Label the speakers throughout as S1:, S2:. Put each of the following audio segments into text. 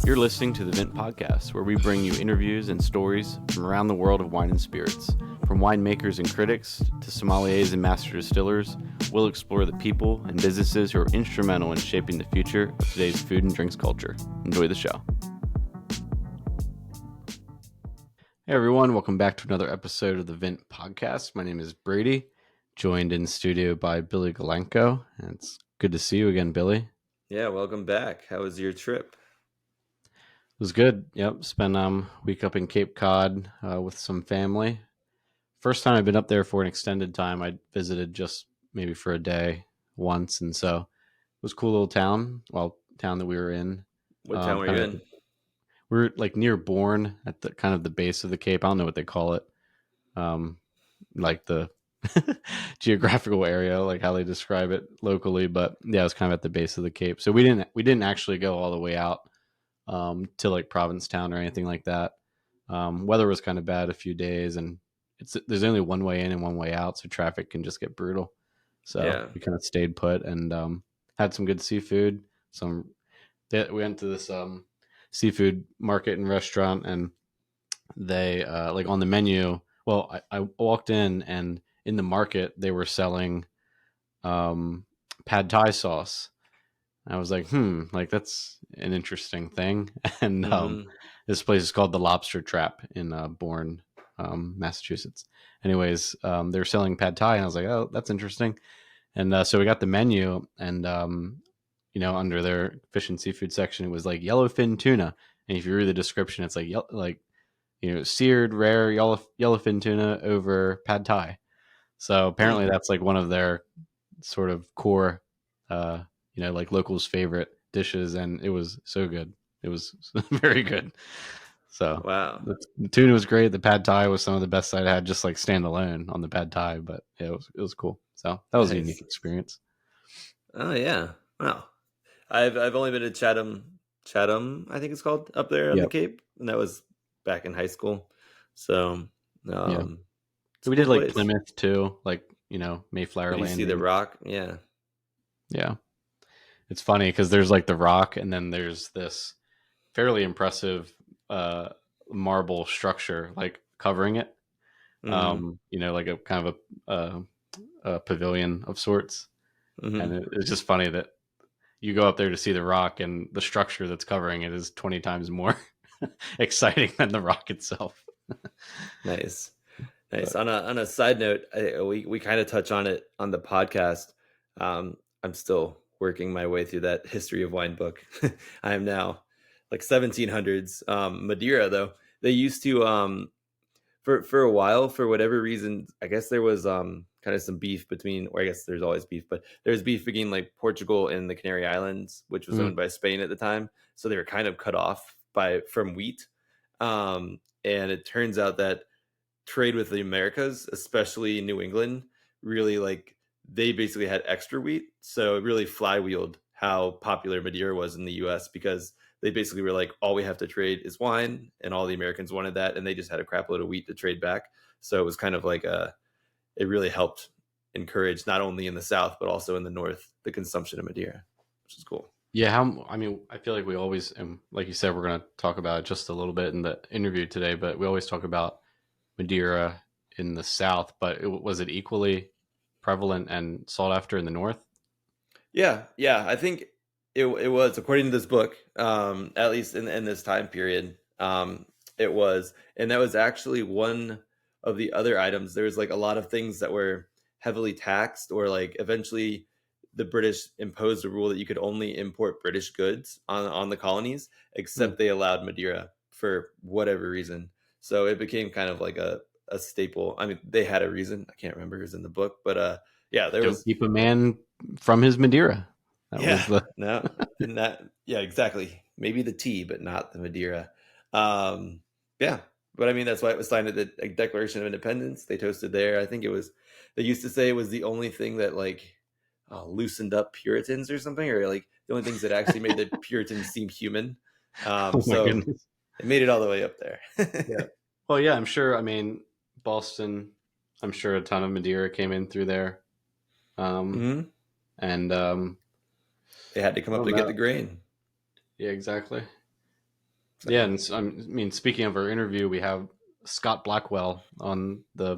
S1: You're listening to the Vint Podcast, where we bring you interviews and stories from around the world of wine and spirits. From winemakers and critics to sommeliers and master distillers, we'll explore the people and businesses who are instrumental in shaping the future of today's food and drinks culture. Enjoy the show. Hey everyone, welcome back to another episode of the Vint Podcast. My name is Brady, joined in studio by Billy Galanko, and it's good to see you again, Billy.
S2: Yeah, welcome back. How was your trip?
S1: It was good. Yep, spent a week up in Cape Cod with some family. First time I've been up there for an extended time. I visited just maybe for a day once, and so it was a cool little town. Well, town that we were in.
S2: What town were you in?
S1: We're like near Bourne at the kind of the base of the Cape. I don't know what they call it, like the geographical area, like how they describe it locally. But yeah, it was kind of at the base of the Cape. So we didn't actually go all the way out to like Provincetown or anything like that. Weather was kind of bad a few days, and there's only one way in and one way out, so traffic can just get brutal. So we kind of stayed put and had some good seafood. We went to this seafood market and restaurant, and they like on the menu. Well, I walked in, and in the market they were selling pad thai sauce. I was like, like that's an interesting thing. And this place is called the Lobster Trap in Bourne, Massachusetts. Anyways, they're selling pad thai, and I was like, oh, that's interesting. And so we got the menu, and under their fish and seafood section, it was like yellowfin tuna. And if you read the description, it's like seared rare yellowfin tuna over pad thai. So apparently that's like one of their sort of core like locals' favorite dishes, and it was so good. It was very good. So
S2: wow,
S1: the tuna was great. The pad thai was some of the best I'd had, just like standalone on the pad thai. But yeah, it was cool. So that was a unique experience.
S2: Oh yeah, wow. I've only been to Chatham, I think it's called, up there on the Cape, and that was back in high school. So
S1: yeah, so we did like Plymouth too, like Mayflower Landing.
S2: You see the Rock, yeah.
S1: It's funny because there's like the Rock, and then there's this fairly impressive marble structure like covering it. Like a kind of a pavilion of sorts. And it's just funny that you go up there to see the Rock, and the structure that's covering it is 20 times more exciting than the Rock itself.
S2: Nice. But, on a side note, we kind of touch on it on the podcast. I'm still working my way through that history of wine book. I am now like 1700s. Madeira, though, they used to for a while, for whatever reason, I guess there was kind of some beef between, or I guess there's always beef, but there's beef between like Portugal and the Canary Islands, which was owned by Spain at the time. So they were kind of cut off from wheat. And it turns out that trade with the Americas, especially New England, really like they basically had extra wheat. So it really flywheeled how popular Madeira was in the US, because they basically were like, all we have to trade is wine, and all the Americans wanted that, and they just had a crap load of wheat to trade back. So it was kind of like it really helped encourage, not only in the South, but also in the North, the consumption of Madeira, which is cool.
S1: Yeah, I feel like we always, and like you said, we're going to talk about it just a little bit in the interview today, but we always talk about Madeira in the South, but was it equally prevalent and sought after in the North?
S2: Yeah, I think it was, according to this book, at least in this time period, it was. And that was actually one of the other items. There was like a lot of things that were heavily taxed, or like eventually the British imposed a rule that you could only import British goods on the colonies, except they allowed Madeira for whatever reason. So it became kind of like a staple. I mean, they had a reason. I can't remember who's in the book, but
S1: Don't keep a man from his Madeira.
S2: Exactly. Maybe the tea, but not the Madeira. But I mean, that's why it was signed at the Declaration of Independence. They toasted there. I think they used to say it was the only thing that like loosened up Puritans or something, or like the only things that actually made the Puritans seem human. So it made it all the way up there.
S1: Yeah. Well, yeah, I'm sure. I mean, Boston, I'm sure a ton of Madeira came in through there. And
S2: they had to come up to get the grain.
S1: Yeah, exactly.
S2: So.
S1: Yeah, and I mean, speaking of our interview, we have Scott Blackwell on the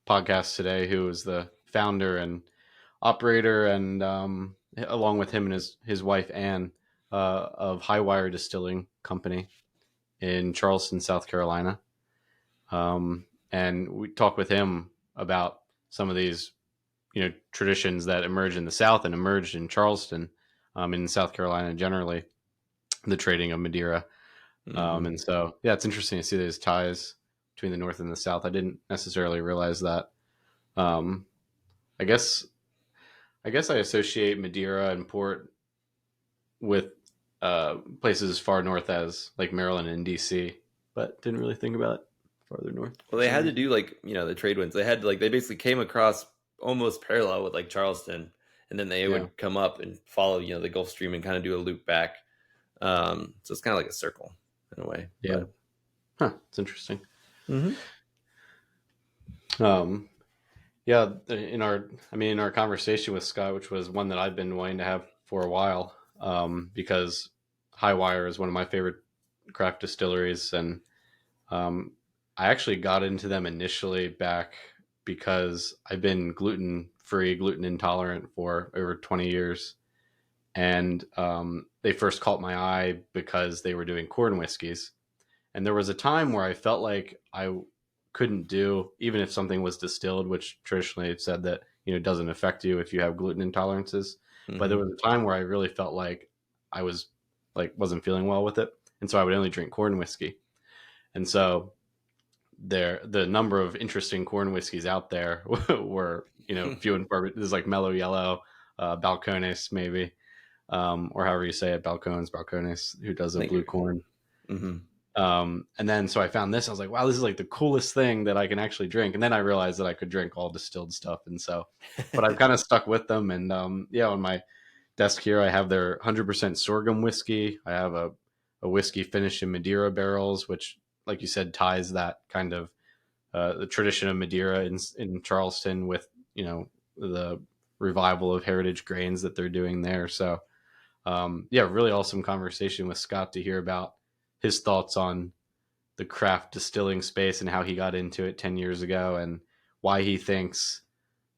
S1: podcast today, who is the founder and operator, and along with him and his wife Anne, of High Wire Distilling Company in Charleston, South Carolina. And we talk with him about some of these, traditions that emerge in the South and emerged in Charleston, in South Carolina generally, the trading of Madeira. And so, yeah, it's interesting to see those ties between the North and the South. I didn't necessarily realize that. Um, I guess I associate Madeira and port with places as far north as like Maryland and DC, but didn't really think about it farther north
S2: Well,
S1: for
S2: they
S1: some
S2: had to
S1: reason.
S2: do like the trade winds. They had like they basically came across almost parallel with like Charleston, and then they
S1: Yeah,
S2: would come up and follow the Gulf Stream and kind of do a loop back. So it's kind of like a circle in a way.
S1: yeah,
S2: But
S1: it's interesting.
S2: mm-hmm.
S1: Um, yeah, in our conversation with Scott, which was one that I've been wanting to have for a while, because High Wire is one of my favorite craft distilleries, and I actually got into them initially back because I've been gluten free, gluten intolerant for over 20 years. And they first caught my eye because they were doing corn whiskeys. And there was a time where I felt like I couldn't do, even if something was distilled, which traditionally it said that, doesn't affect you if you have gluten intolerances. But there
S2: Mm-hmm.
S1: was a time where I really felt like I was wasn't feeling well with it. And so I would only drink corn whiskey. And so the number of interesting corn whiskeys out there were few and far. There's like Mellow Yellow, Balcones maybe, or however you say it, Balcones, who does a
S2: Thank
S1: blue
S2: you.
S1: corn.
S2: Mm-hmm.
S1: And then so I found this. I was like, wow, this is like the coolest thing that I can actually drink. And then I realized that I could drink all distilled stuff. And so, but I've kind of stuck with them. And yeah, on my desk here, I have their 100% sorghum whiskey. I have a whiskey finished in Madeira barrels, which, like you said, ties that kind of the tradition of Madeira in Charleston with the revival of heritage grains that they're doing there. So yeah, really awesome conversation with Scott to hear about his thoughts on the craft distilling space and how he got into it 10 years ago, and why he thinks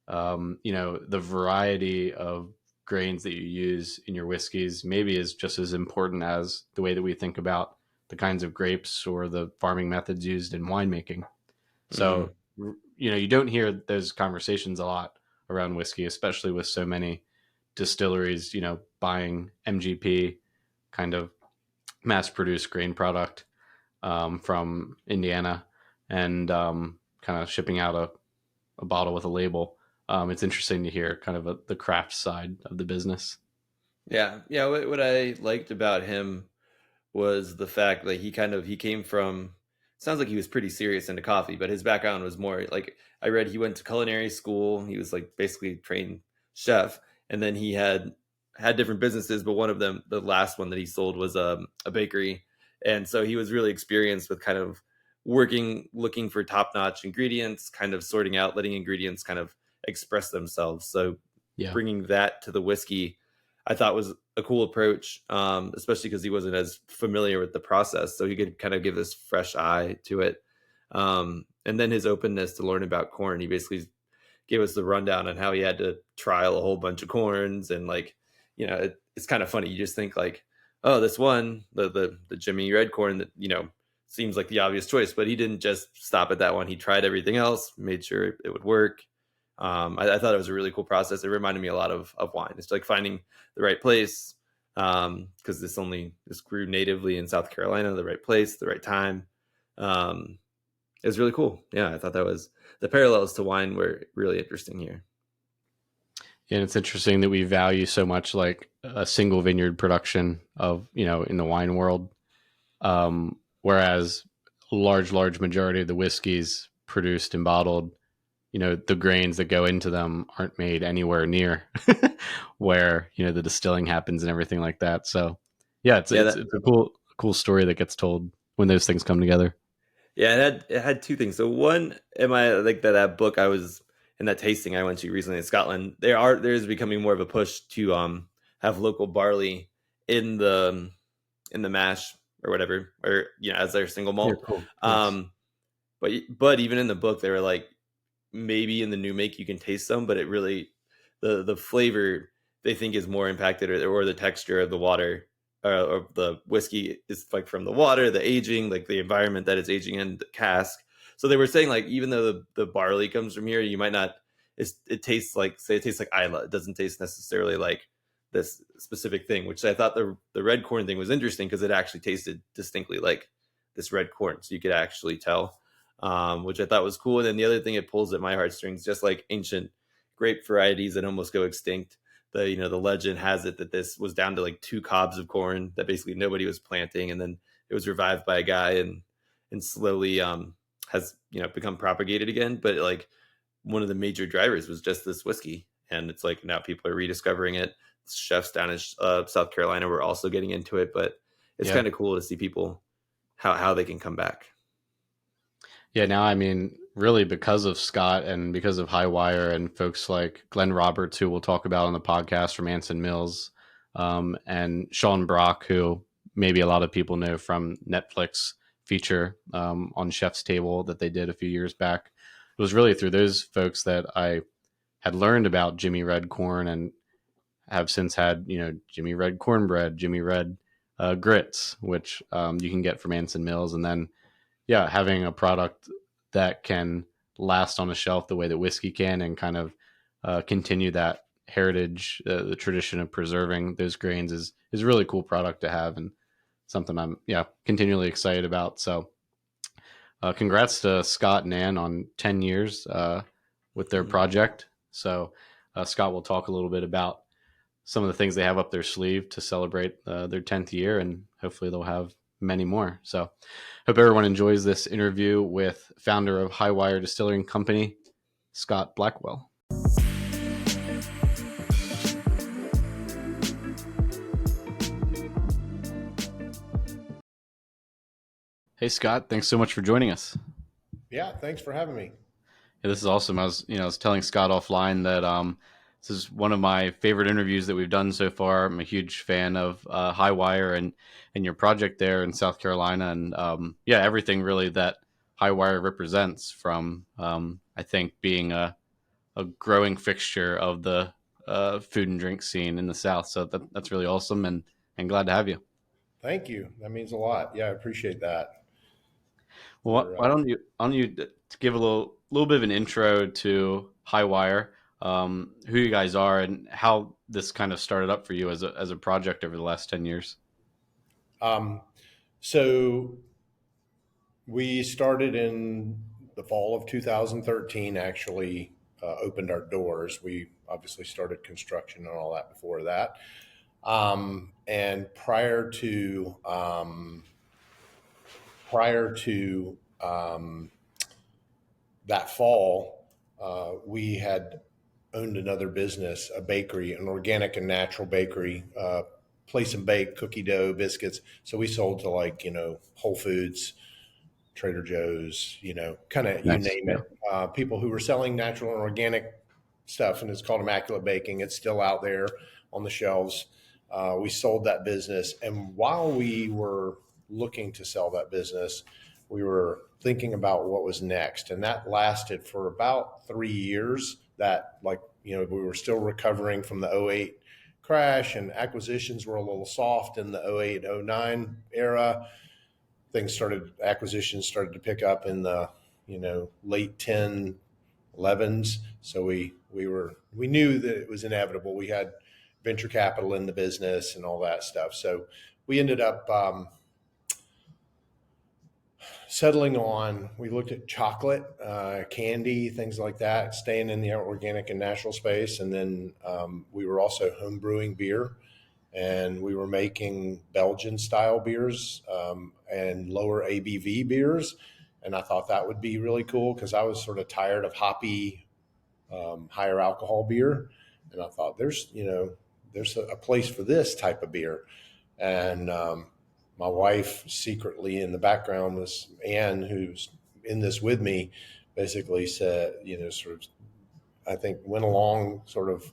S1: the variety of grains that you use in your whiskeys maybe is just as important as the way that we think about the kinds of grapes or the farming methods used in winemaking.
S2: Mm-hmm.
S1: So, you don't hear those conversations a lot around whiskey, especially with so many distilleries, buying MGP kind of mass produced grain product from Indiana, and kind of shipping out a bottle with a label. It's interesting to hear kind of the craft side of the business.
S2: Yeah. What I liked about him was the fact that he came from, sounds like he was pretty serious into coffee, but his background was more like, I read he went to culinary school. He was like basically trained chef, and then he had different businesses, but one of them, the last one that he sold, was a bakery. And so he was really experienced with kind of looking for top-notch ingredients, kind of sorting out, letting ingredients kind of express themselves. So
S1: Yeah.
S2: bringing that to the whiskey, I thought was a cool approach, especially because he wasn't as familiar with the process, so he could kind of give this fresh eye to it. And then his openness to learn about corn. He basically gave us the rundown on how he had to trial a whole bunch of corns, and like, it's kind of funny. You just think like, oh, this one, the Jimmy Red corn, that seems like the obvious choice, but he didn't just stop at that one. He tried everything else, made sure it would work. I thought it was a really cool process. It reminded me a lot of wine. It's like finding the right place, because this grew natively in South Carolina, the right place, the right time. It was really cool. Yeah, I thought that was, the parallels to wine were really interesting here.
S1: And it's interesting that we value so much like a single vineyard production of, in the wine world. Whereas large majority of the whiskeys produced and bottled, the grains that go into them aren't made anywhere near where, the distilling happens and everything like that. So yeah, it's,
S2: Yeah,
S1: it's, it's a cool story that gets told when those things come together.
S2: yeah, it had two things. So one, am I like that book I was in, that tasting I went to recently in Scotland, there's becoming more of a push to have local barley in the mash or whatever, or as their single
S1: Yeah,
S2: malt.
S1: cool. Nice.
S2: Um, but even in the book, they were like, maybe in the new make you can taste some, but it really the flavor they think is more impacted, or the texture of the water, or the whiskey is like from the water, the aging, like the environment that it's aging in, the cask. So they were saying like even though the barley comes from here, you might not. It tastes like, say it tastes like Isla. It doesn't taste necessarily like this specific thing, which I thought the red corn thing was interesting because it actually tasted distinctly like this red corn, so you could actually tell, which I thought was cool. And then the other thing it pulls at my heartstrings, just like ancient grape varieties that almost go extinct. The legend has it that this was down to like 2 cobs of corn that basically nobody was planting, and then it was revived by a guy and slowly has become propagated again. But like one of the major drivers was just this whiskey, and it's like now people are rediscovering it. Chefs down in South Carolina were also getting into it, but it's
S1: Yeah.
S2: kind of cool to see people how they can come back.
S1: Yeah, now I mean, really because of Scott and because of High Wire and folks like Glenn Roberts, who we'll talk about on the podcast from Anson Mills, and Sean Brock, who maybe a lot of people know from Netflix feature on Chef's Table that they did a few years back. It was really through those folks that I had learned about Jimmy Red Corn and have since had, Jimmy Red Cornbread, Jimmy Red grits, which you can get from Anson Mills. And then yeah, having a product that can last on a shelf the way that whiskey can and kind of continue that heritage, the tradition of preserving those grains is a really cool product to have and something I'm continually excited about. So congrats to Scott and Ann on 10 years with their project. So Scott will talk a little bit about some of the things they have up their sleeve to celebrate their 10th year, and hopefully they'll have many more. So hope everyone enjoys this interview with founder of High Wire Distillery Company, Scott Blackwell. Hey Scott, thanks so much for joining us.
S3: Yeah, thanks for having me.
S1: Yeah, this is awesome. I was telling Scott offline that this is one of my favorite interviews that we've done so far. I'm a huge fan of High Wire and your project there in South Carolina, and everything really that High Wire represents. From I think being a growing fixture of the food and drink scene in the South. So that's really awesome, and glad to have you.
S3: Thank you. That means a lot. Yeah, I appreciate that.
S1: Well,
S3: You're,
S1: why don't you give a little bit of an intro to High Wire, who you guys are, and how this kind of started up for you as a project over the last 10 years.
S3: um, so we started in the fall of 2013. Actually, opened our doors. We obviously started construction and all that before that. And prior to that fall, we had owned another business, a bakery, an organic and natural bakery, place and bake, cookie dough, biscuits. So we sold to Whole Foods, Trader Joe's, kind of you
S1: Nice.
S3: name
S1: Yeah.
S3: it. People who were selling natural and organic stuff, and it's called Immaculate Baking. It's still out there on the shelves. We sold that business, and while we were looking to sell that business, we were thinking about what was next, and that lasted for about 3 years. That we were still recovering from the '08 crash, and acquisitions were a little soft in the '08, '09 era. Acquisitions started to pick up in the late 10 11s. So we knew that it was inevitable. We had venture capital in the business and all that stuff. So we ended up settling on. We looked at chocolate, candy, things like that, staying in the organic and natural space. And then we were also home brewing beer, and we were making Belgian style beers and lower ABV beers. And I thought that would be really cool because I was sort of tired of hoppy, higher alcohol beer. And I thought there's a place for this type of beer. And my wife secretly in the background was Ann, who's in this with me, basically said, sort of, I think went along sort of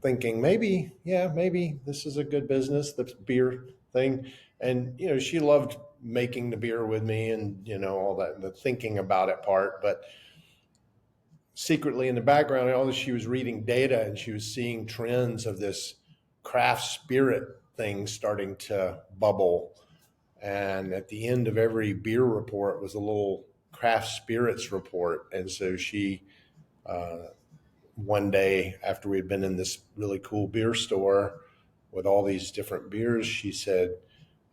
S3: thinking maybe this is a good business, the beer thing. And, she loved making the beer with me and, all that, the thinking about it part. But secretly in the background, she was reading data and she was seeing trends of this craft spirit thing starting to bubble. And at the end of every beer report was a little craft spirits report. And so she, one day after we had been in this really cool beer store with all these different beers, she said,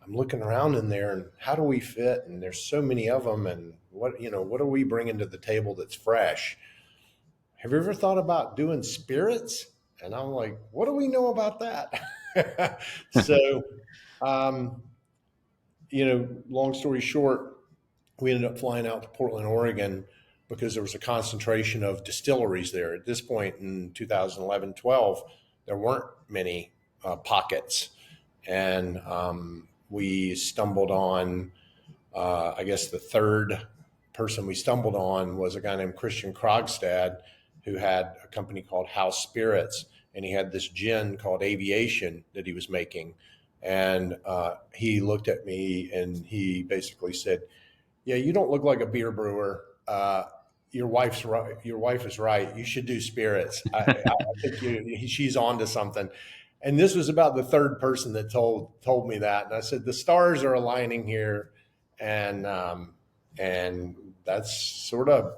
S3: I'm looking around in there and how do we fit? And there's so many of them. And what are we bringing to the table that's fresh? Have you ever thought about doing spirits? And I'm like, what do we know about that? So, long story short, we ended up flying out to Portland, Oregon, because there was a concentration of distilleries there. At this point in 2011, 12, there weren't many pockets. And we stumbled on, I guess the third person we stumbled on was a guy named Christian Krogstad, who had a company called House Spirits. And he had this gin called Aviation that he was making. And he looked at me and he basically said, yeah, you don't look like a beer brewer. Your wife's right. Your wife is right. You should do spirits. I think she's on to something. And this was about the third person that told me that. And I said, the stars are aligning here. And that's sort of,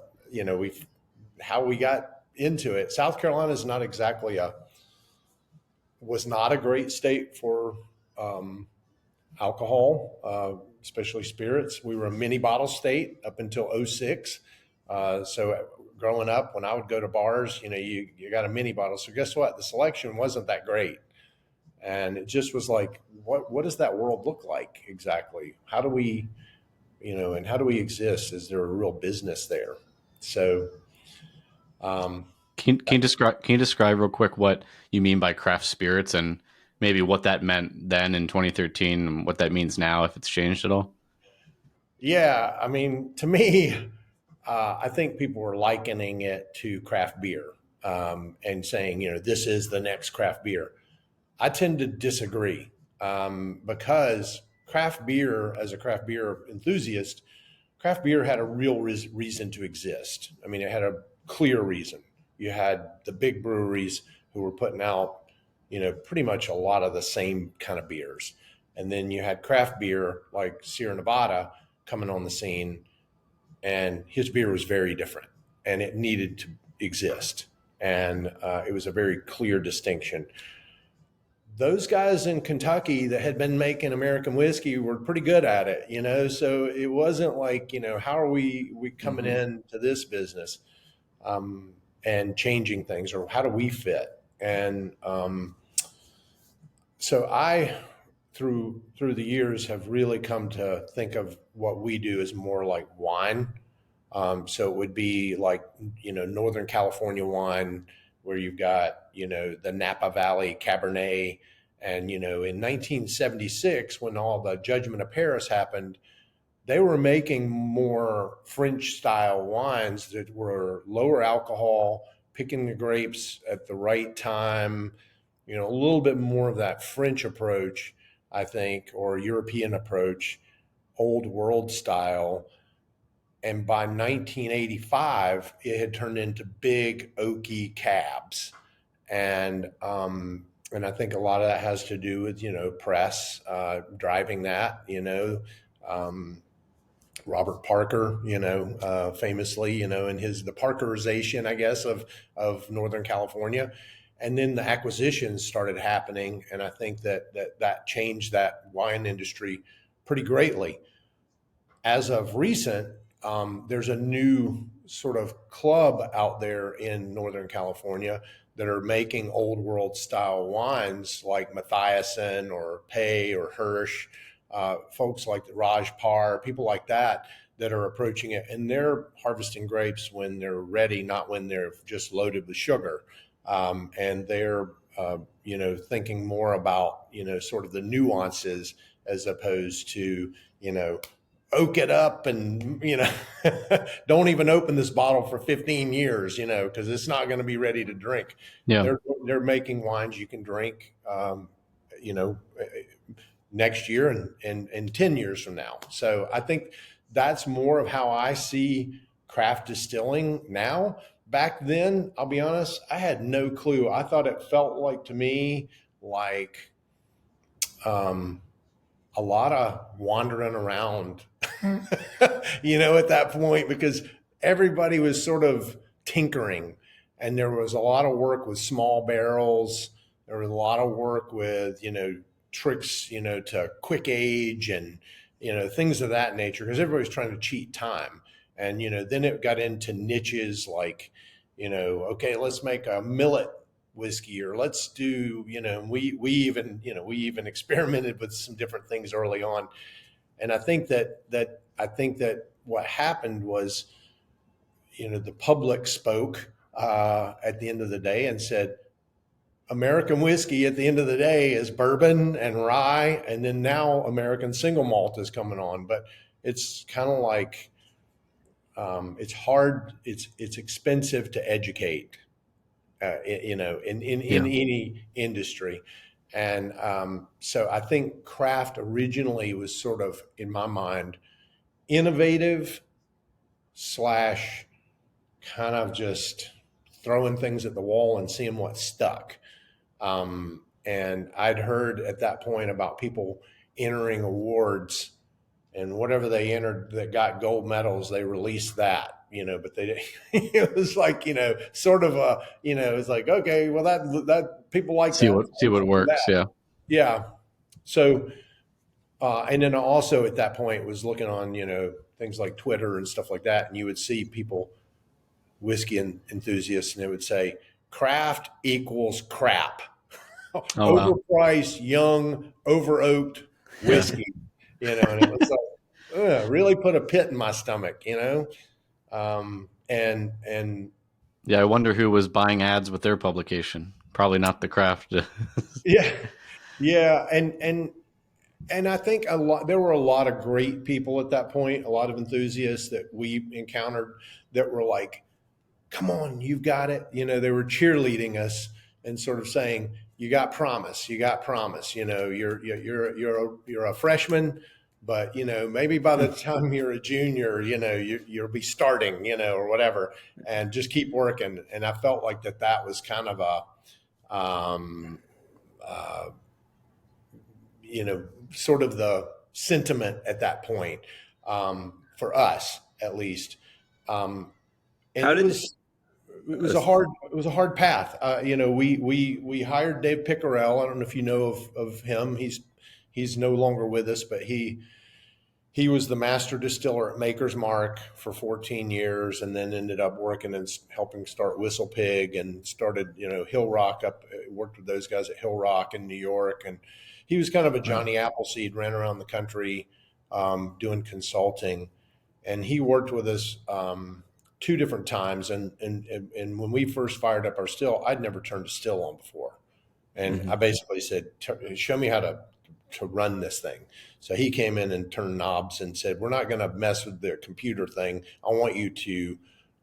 S3: how we got into it. South Carolina is not exactly was not a great state for alcohol, especially spirits. We were a mini bottle state up until 2006. So growing up, when I would go to bars, you got a mini bottle. So guess what? The selection wasn't that great. And it just was like, what does that world look like exactly? How do we, and how do we exist? Is there a real business there? So,
S1: can you describe real quick what you mean by craft spirits and maybe what that meant then in 2013 and what that means now, if it's changed at all?
S3: Yeah, I mean, to me, I think people were likening it to craft beer and saying, this is the next craft beer. I tend to disagree because craft beer, as a craft beer enthusiast, craft beer had a real reason to exist. I mean, it had a clear reason. You had the big breweries who were putting out, pretty much a lot of the same kind of beers. And then you had craft beer like Sierra Nevada coming on the scene, and his beer was very different and it needed to exist. And it was a very clear distinction. Those guys in Kentucky that had been making American whiskey were pretty good at it, so it wasn't like, how are we coming into this business and changing things, or how do we fit? And so I, through the years, have really come to think of what we do as more like wine. So it would be like, Northern California wine, where you've got, the Napa Valley Cabernet. And, in 1976, when all the Judgment of Paris happened, they were making more French style wines that were lower alcohol, picking the grapes at the right time, a little bit more of that French approach, I think, or European approach, old world style. And by 1985, it had turned into big oaky cabs. And I think a lot of that has to do with, press driving that, Robert Parker, famously, in the Parkerization, I guess, of Northern California. And then the acquisitions started happening. And I think that changed that wine industry pretty greatly. As of recent, there's a new sort of club out there in Northern California that are making old world style wines like Mathiasen or Pei or Hirsch, folks like Raj Par, people like that are approaching it. And they're harvesting grapes when they're ready, not when they're just loaded with sugar. And they're, thinking more about, sort of the nuances as opposed to, oak it up and, don't even open this bottle for 15 years, because it's not going to be ready to drink.
S1: Yeah.
S3: They're making wines you can drink, next year and 10 years from now. So I think that's more of how I see craft distilling now. Back then, I'll be honest, I had no clue. I thought it felt like to me like a lot of wandering around, at that point, because everybody was sort of tinkering, and there was a lot of work with small barrels. There was a lot of work with, tricks, to quick age and, things of that nature, because everybody's trying to cheat time. And, then it got into niches like, okay, let's make a millet whiskey, or let's do, we even experimented with some different things early on. And I think that what happened was, the public spoke at the end of the day and said, American whiskey at the end of the day is bourbon and rye, and then now American single malt is coming on. But it's kind of like it's hard. It's expensive to educate, in any industry, and so I think craft originally was sort of, in my mind, innovative slash kind of just throwing things at the wall and seeing what stuck. And I'd heard at that point about people entering awards, and whatever they entered that got gold medals, they released that, but they, it was like, sort of a, it's like, okay, well that people like
S1: see
S3: that.
S1: See what works. Yeah.
S3: Yeah. So, and then also at that point was looking on, things like Twitter and stuff like that. And you would see people, whiskey enthusiasts, and they would say craft equals crap.
S1: Oh, wow.
S3: Overpriced, young, over oaked whiskey, and it was like, really put a pit in my stomach, and
S1: yeah, I wonder who was buying ads with their publication. Probably not the craft.
S3: yeah, and I think there were a lot of great people at that point, a lot of enthusiasts that we encountered that were like, come on, you've got it. They were cheerleading us and sort of saying, you got promise, you're a freshman, but maybe by the time you're a junior, you'll be starting, or whatever, and just keep working. And I felt like that was kind of sort of the sentiment at that point, for us at least. And it was a hard path. We hired Dave Pickerell. I don't know if you know of him. He's no longer with us, but he was the master distiller at Maker's Mark for 14 years, and then ended up working and helping start Whistle Pig, and started, Hill Rock worked with those guys at Hill Rock in New York. And he was kind of a Johnny Appleseed, ran around the country, doing consulting. And he worked with us, 2 different times. And when we first fired up our still, I'd never turned a still on before. And I basically said, show me how to run this thing. So he came in and turned knobs and said, we're not going to mess with the computer thing. I want you to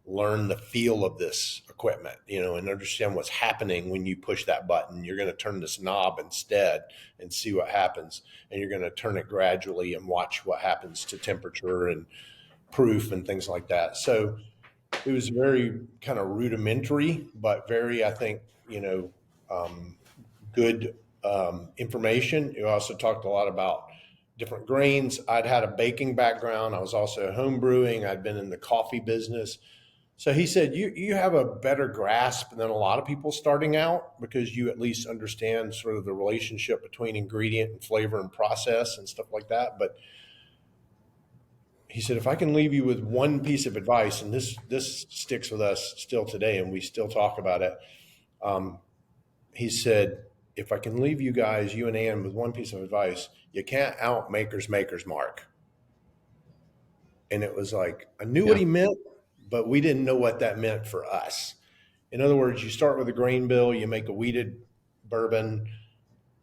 S3: learn the feel of this equipment, and understand what's happening when you push that button. You're going to turn this knob instead and see what happens. And you're going to turn it gradually and watch what happens to temperature and proof and things like that. So it was very kind of rudimentary, but very, I think, good information. You also talked a lot about different grains. I'd had a baking background. I was also home brewing. I'd been in the coffee business. So he said, you have a better grasp than a lot of people starting out, because you at least understand sort of the relationship between ingredient and flavor and process and stuff like that. But he said, if I can leave you with one piece of advice, and this sticks with us still today, and we still talk about it. He said, if I can leave you guys, you and Ann, with one piece of advice, you can't out Maker's Mark. And it was like, I knew what he meant, but we didn't know what that meant for us. In other words, you start with a grain bill, you make a wheated bourbon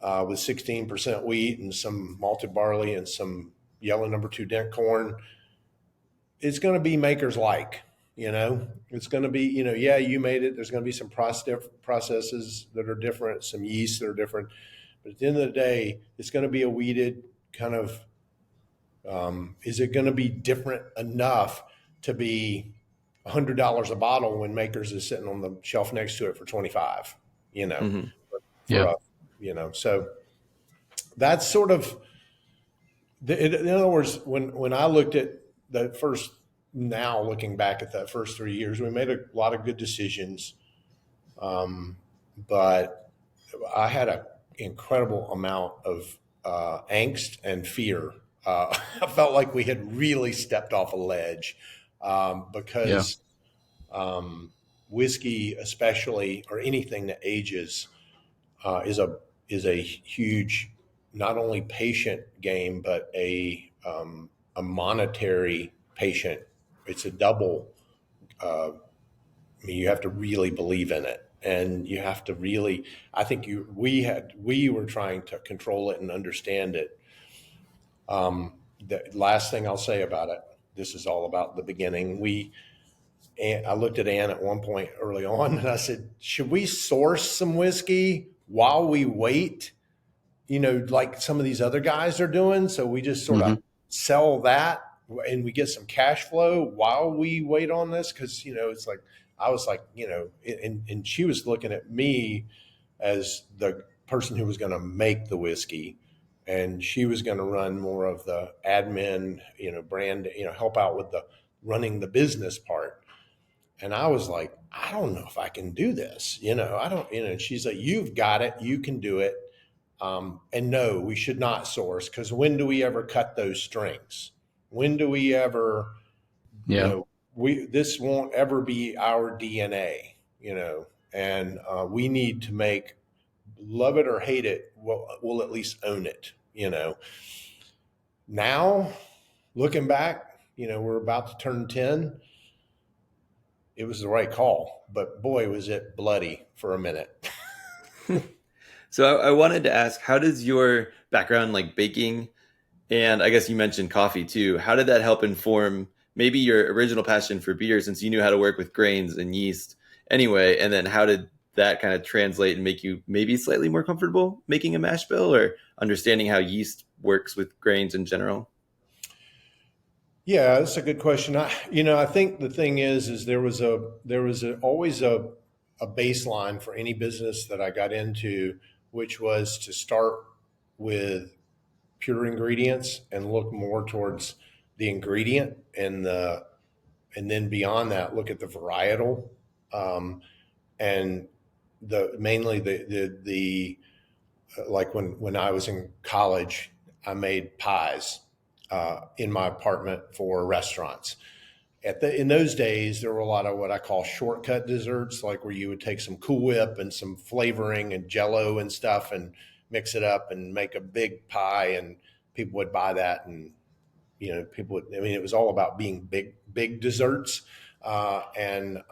S3: with 16% wheat and some malted barley and some yellow number 2 dent corn. It's going to be Maker's like, it's going to be, you made it. There's going to be some processes that are different, some yeasts that are different, But at the end of the day, it's going to be a weeded kind of, is it going to be different enough to be $100 a bottle when Makers is sitting on the shelf next to it for 25, you know,
S2: Mm-hmm.
S1: Yeah.
S3: So that's sort of, in other words, when I looked at the first, now looking back at that first 3 years, we made a lot of good decisions. But I had an incredible amount of angst and fear. I felt like we had really stepped off a ledge because whiskey, especially, or anything that ages, is a huge, not only patient game, but a monetary patient. It's a double. I mean, you have to really believe in it, and you have to really. I think we were trying to control it and understand it. The last thing I'll say about it. This is all about the beginning. I looked at Ann at one point early on, and I said, "Should we source some whiskey while we wait? You know, like some of these other guys are doing. So we just sort of sell that, and we get some cash flow while we wait on this." Because it's like I was like, and she was looking at me as the person who was going to make the whiskey, and she was going to run more of the admin, brand, help out with the running the business part. And I was like, I don't know if I can do this. I don't, and she's like, "You've got it. You can do it." And no, we should not source, because when do we ever cut those strings? When do we ever, this won't ever be our DNA, and we need to make, love it or hate it, we'll at least own it, Now, looking back, we're about to turn 10. It was the right call, but boy, was it bloody for a minute.
S2: So I wanted to ask, how does your background, like baking, and I guess you mentioned coffee too, how did that help inform maybe your original passion for beer, since you knew how to work with grains and yeast anyway? And then how did that kind of translate and make you maybe slightly more comfortable making a mash bill, or understanding how yeast works with grains in general?
S3: Yeah, that's a good question. I think the thing is there was always a baseline for any business that I got into, which was to start with pure ingredients and look more towards the ingredient, and then beyond that, look at the varietal, and mainly the like when I was in college, I made pies in my apartment for restaurants. In those days, there were a lot of what I call shortcut desserts, like where you would take some Cool Whip and some flavoring and Jello and stuff and mix it up and make a big pie, and people would buy that, and it was all about being big desserts, and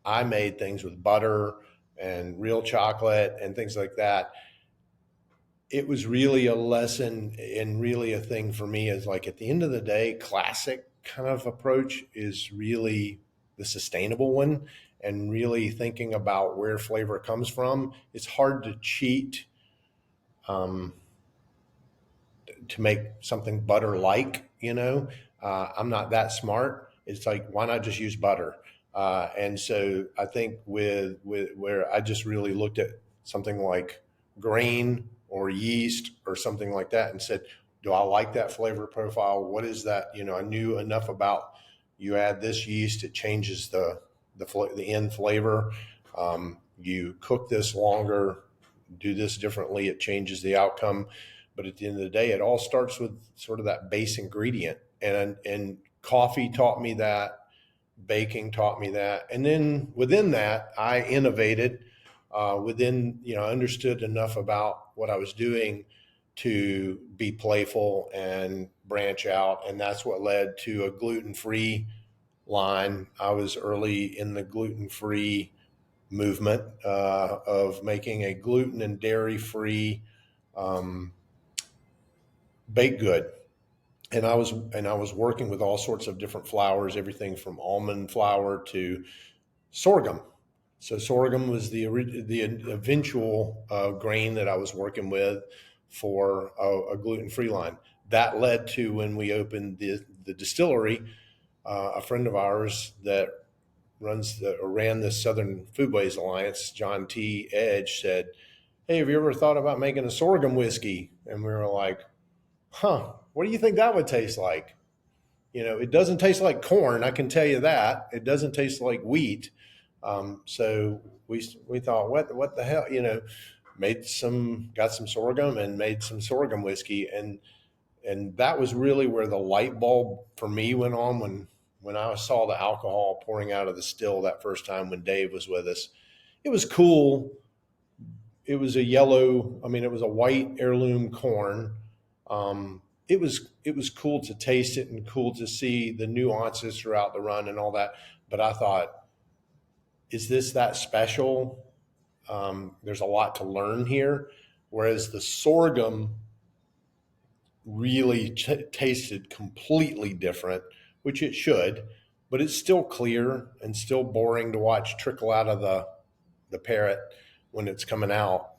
S3: I made things with butter and real chocolate and things like that. It was really a lesson, and really a thing for me is, like, at the end of the day, classic kind of approach is really the sustainable one, and really thinking about where flavor comes from. It's hard to cheat to make something butter-like, I'm not that smart. It's like, why not just use butter? And so I think with where I just really looked at something like grain or yeast or something like that and said, do I like that flavor profile? What is that? I knew enough about, you add this yeast, it changes the end flavor. You cook this longer, do this differently, it changes the outcome. But at the end of the day, it all starts with sort of that base ingredient. And coffee taught me that, baking taught me that. And then within that, I innovated understood enough about what I was doing to be playful and branch out. And that's what led to a gluten-free line. I was early in the gluten-free movement of making a gluten and dairy-free baked good. And I was working with all sorts of different flours, everything from almond flour to sorghum. So sorghum was the eventual grain that I was working with for a gluten-free line. That led to when we opened the distillery, a friend of ours that ran the Southern Foodways Alliance, John T. Edge, said, "Hey, have you ever thought about making a sorghum whiskey?" And we were like, "Huh, what do you think that would taste like?" It doesn't taste like corn, I can tell you that. It doesn't taste like wheat. So we thought, what the hell, got some sorghum and made some sorghum whiskey, and that was really where the light bulb for me went on when I saw the alcohol pouring out of the still that first time when Dave was with us. It was cool. It was a white heirloom corn. It was cool to taste it and cool to see the nuances throughout the run and all that. But I thought, is this that special? There's a lot to learn here. Whereas the sorghum really tasted completely different, which it should, but it's still clear and still boring to watch trickle out of the parrot when it's coming out.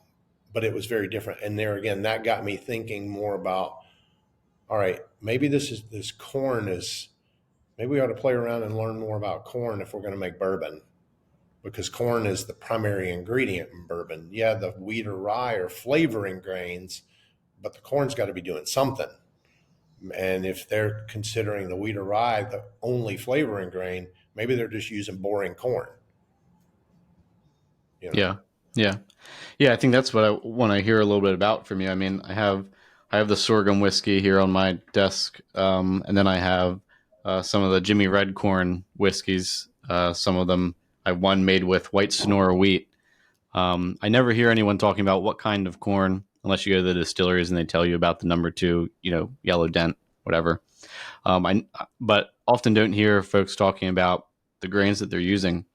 S3: But it was very different. And there again, that got me thinking more about, all right, maybe maybe we ought to play around and learn more about corn if we're going to make bourbon, because corn is the primary ingredient in bourbon. Yeah, the wheat or rye are flavoring grains, but the corn's got to be doing something. And if they're considering the wheat or rye the only flavoring grain, maybe they're just using boring corn.
S1: Yeah. I think that's what I want to hear a little bit about from you. I mean, I have the sorghum whiskey here on my desk, and then I have some of the Jimmy Red Corn whiskeys. Some of them I one made with white Sonora wheat. I never hear anyone talking about what kind of corn unless you go to the distilleries and they tell you about the number 2, yellow dent, whatever. But often don't hear folks talking about the grains that they're using.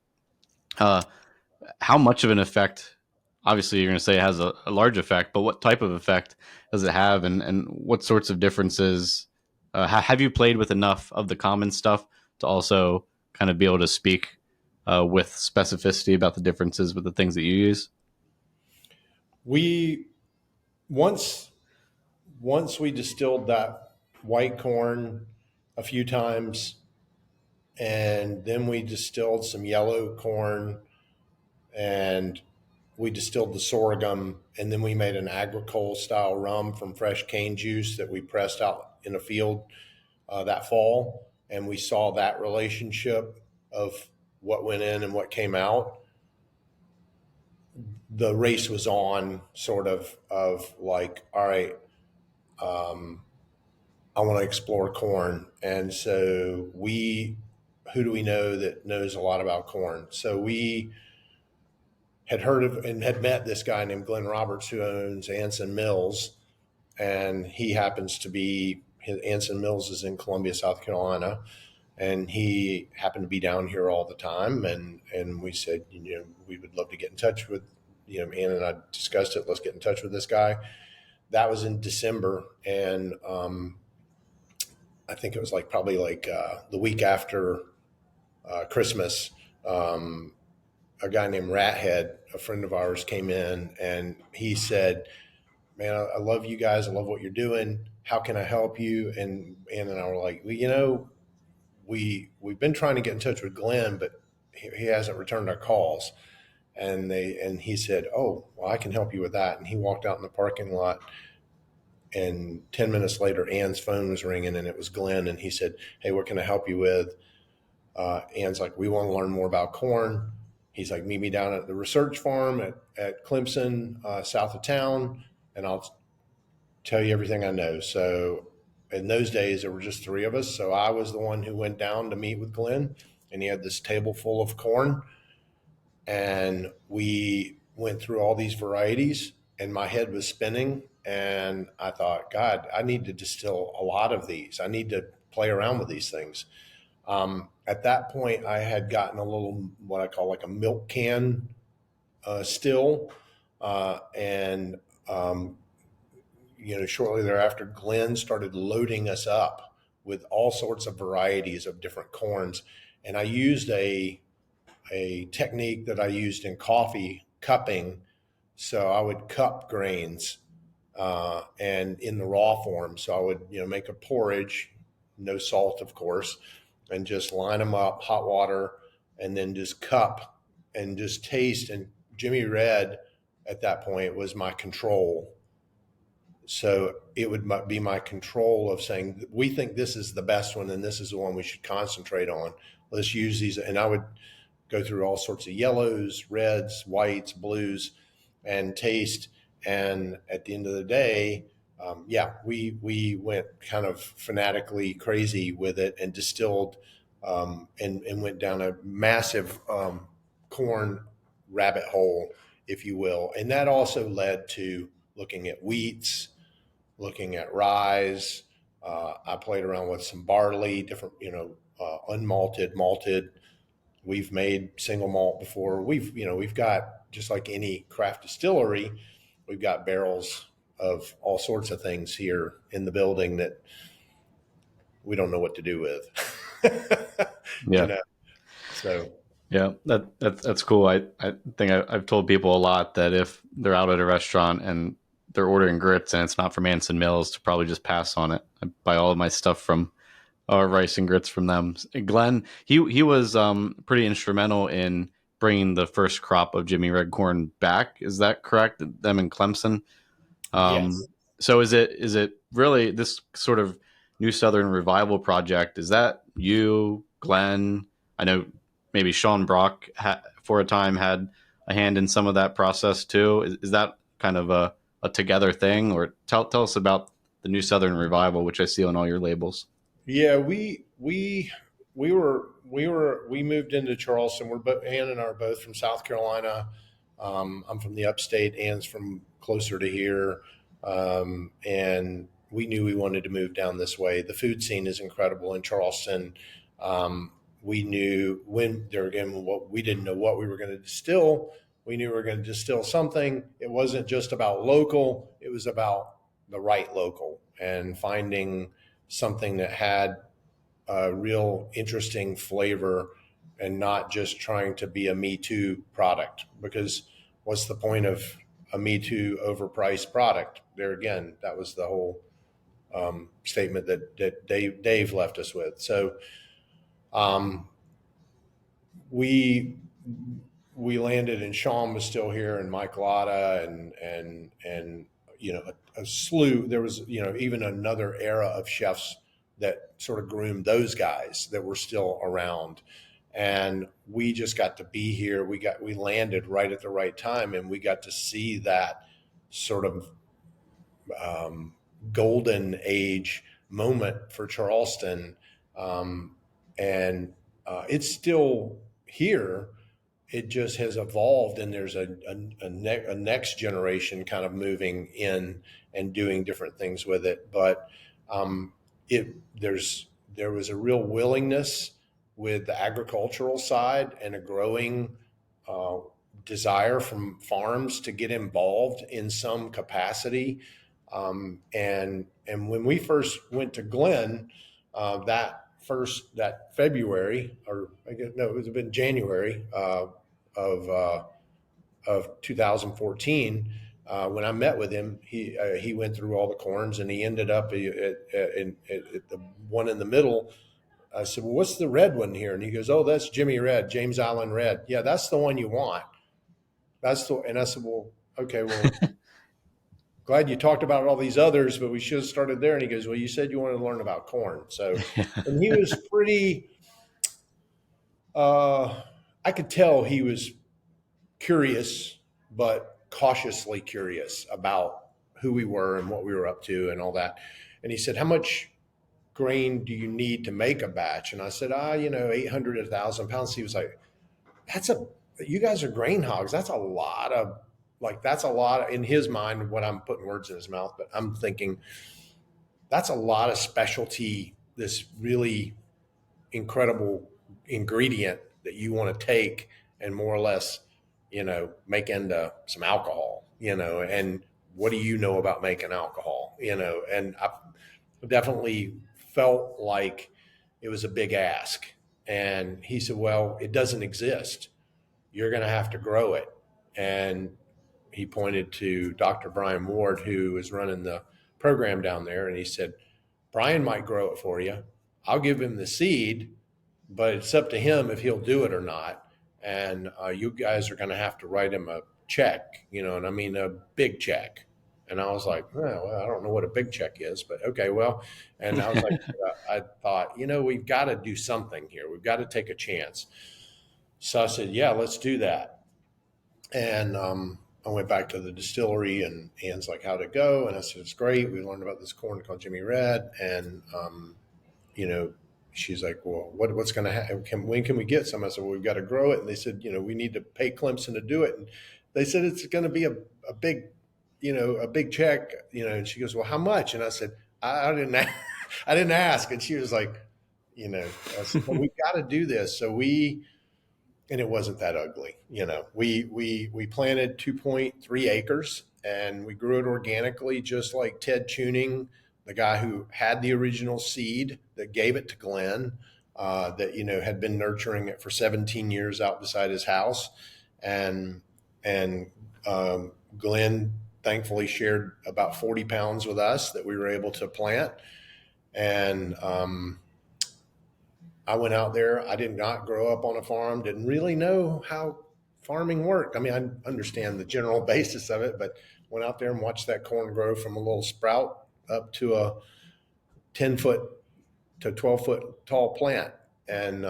S1: How much of an effect? Obviously, you're going to say it has a large effect, but what type of effect does it have, and what sorts of differences? Have you played with enough of the common stuff to also kind of be able to speak with specificity about the differences with the things that you use?
S3: We once we distilled that white corn a few times, and then we distilled some yellow corn, and we distilled the sorghum, and then we made an agricole style rum from fresh cane juice that we pressed out in a field that fall, and we saw that relationship of what went in and what came out. The race was on, sort of like, all right, I want to explore corn. And so who do we know that knows a lot about corn? So we had heard of and had met this guy named Glenn Roberts who owns Anson Mills. And he happens to be, Anson Mills is in Columbia, South Carolina. And he happened to be down here all the time. And we said, we would love to get in touch with, Ann and I discussed it. Let's get in touch with this guy. That was in December. And I think it was probably the week after Christmas. A guy named Rathead, a friend of ours, came in and he said, "Man, I love you guys. I love what you're doing. How can I help you?" And Ann and I were like, "Well, we've been trying to get in touch with Glenn, but he hasn't returned our calls." And he said, "Oh, well, I can help you with that." And he walked out in the parking lot, and 10 minutes later, Ann's phone was ringing, and it was Glenn. And he said, "Hey, what can I help you with?" Ann's like, "We want to learn more about corn." He's like, "Meet me down at the research farm at Clemson, south of town, and I'll tell you everything I know." So in those days, there were just 3 of us. So I was the one who went down to meet with Glenn, and he had this table full of corn. And we went through all these varieties, and my head was spinning. And I thought, God, I need to distill a lot of these. I need to play around with these things. At that point, I had gotten a little, what I call a milk can still. Shortly thereafter, Glenn started loading us up with all sorts of varieties of different corns. And I used a a technique that I used in coffee cupping. So I would cup grains and in the raw form. So I would, make a porridge, no salt, of course, and just line them up, hot water, and then just cup and just taste. And Jimmy Red at that point was my control. So it would be my control of saying, we think this is the best one and this is the one we should concentrate on. Let's use these. And I would go through all sorts of yellows, reds, whites, blues, and taste. And at the end of the day, we went kind of fanatically crazy with it and distilled and went down a massive corn rabbit hole, if you will. And that also led to looking at wheats, looking at ryes. I played around with some barley, different, unmalted, malted. We've made single malt before. We've got, just like any craft distillery, we've got barrels of all sorts of things here in the building that we don't know what to do with.
S1: Yeah.
S3: So
S1: yeah, that's cool. I think I've told people a lot that if they're out at a restaurant and they're ordering grits and it's not from Anson Mills, to probably just pass on it. I buy all of my stuff from rice and grits from them. Glenn, he was pretty instrumental in bringing the first crop of Jimmy Red corn back. Is that correct? Them in Clemson.
S3: yes.
S1: So is it really this sort of New Southern Revival project? Is that you, Glenn? I know maybe Sean Brock for a time had a hand in some of that process too. Is that kind of a together thing? Or tell us about the New Southern Revival, which I see on all your labels.
S3: Yeah, we moved into Charleston. Ann and I are both from South Carolina. I'm from the upstate. Ann's from closer to here, and we knew we wanted to move down this way. The food scene is incredible in Charleston. We knew we didn't know what we were going to distill. We knew we were going to distill something. It wasn't just about local. It was about the right local and finding something that had a real interesting flavor and not just trying to be a Me Too product. Because what's the point of a Me Too overpriced product? There again, that was the whole statement that Dave left us with. So we landed, and Sean was still here, and Mike Lotta, and a slew. There was even another era of chefs that sort of groomed those guys that were still around, and we just got to be here. We landed right at the right time, and we got to see that sort of golden age moment for Charleston, and it's still here. It just has evolved, and there's a next generation kind of moving in and doing different things with it. But there was a real willingness with the agricultural side and a growing desire from farms to get involved in some capacity. And when we first went to Glenn, that February, or I guess no, it was been January of 2014. When I met with him, he went through all the corns, and he ended up at the one in the middle. I said, "Well, what's the red one here?" And he goes, "Oh, that's Jimmy Red, James Island Red. Yeah, that's the one you want. And I said, "Well, okay, well, glad you talked about all these others, but we should have started there." And he goes, "Well, you said you wanted to learn about corn." So, and he was pretty, I could tell he was curious, but cautiously curious about who we were and what we were up to and all that. And he said, "How much grain do you need to make a batch?" And I said, 800 to 1,000 pounds. He was like, you guys are grain hogs. That's a lot of, in his mind, what I'm putting words in his mouth, but I'm thinking that's a lot of specialty, this really incredible ingredient that you want to take and more or less, make into some alcohol, and what do you know about making alcohol, and I definitely felt like it was a big ask. And he said, "Well, it doesn't exist." you're going to have to grow it. And he pointed to Dr. Brian Ward, who was running the program down there. And he said, Brian might grow it for you. I'll give him the seed, but it's up to him if he'll do it or not. And you guys are going to have to write him a check, and I mean a big check. And I was like, well, I don't know what a big check is, but okay, well. And I was like, I thought, we've got to do something here. We've got to take a chance. So I said, yeah, let's do that. And I went back to the distillery, and Ann's like, how'd it go? And I said, it's great. We learned about this corn called Jimmy Red. And, she's like, well, what's going to happen? When can we get some? I said, well, we've got to grow it. And they said, we need to pay Clemson to do it. And they said, it's going to be a big, a big check, and she goes, well, how much? And I said, I didn't ask. And she was like, I said, well, we got to do this. So and it wasn't that ugly. We planted 2.3 acres and we grew it organically, just like Ted Tuning, the guy who had the original seed that gave it to Glenn, that, had been nurturing it for 17 years out beside his house. And Glenn thankfully shared about 40 pounds with us that we were able to plant. And I went out there. I did not grow up on a farm, didn't really know how farming worked. I mean, I understand the general basis of it, but went out there and watched that corn grow from a little sprout up to a 10-foot to 12-foot tall plant. And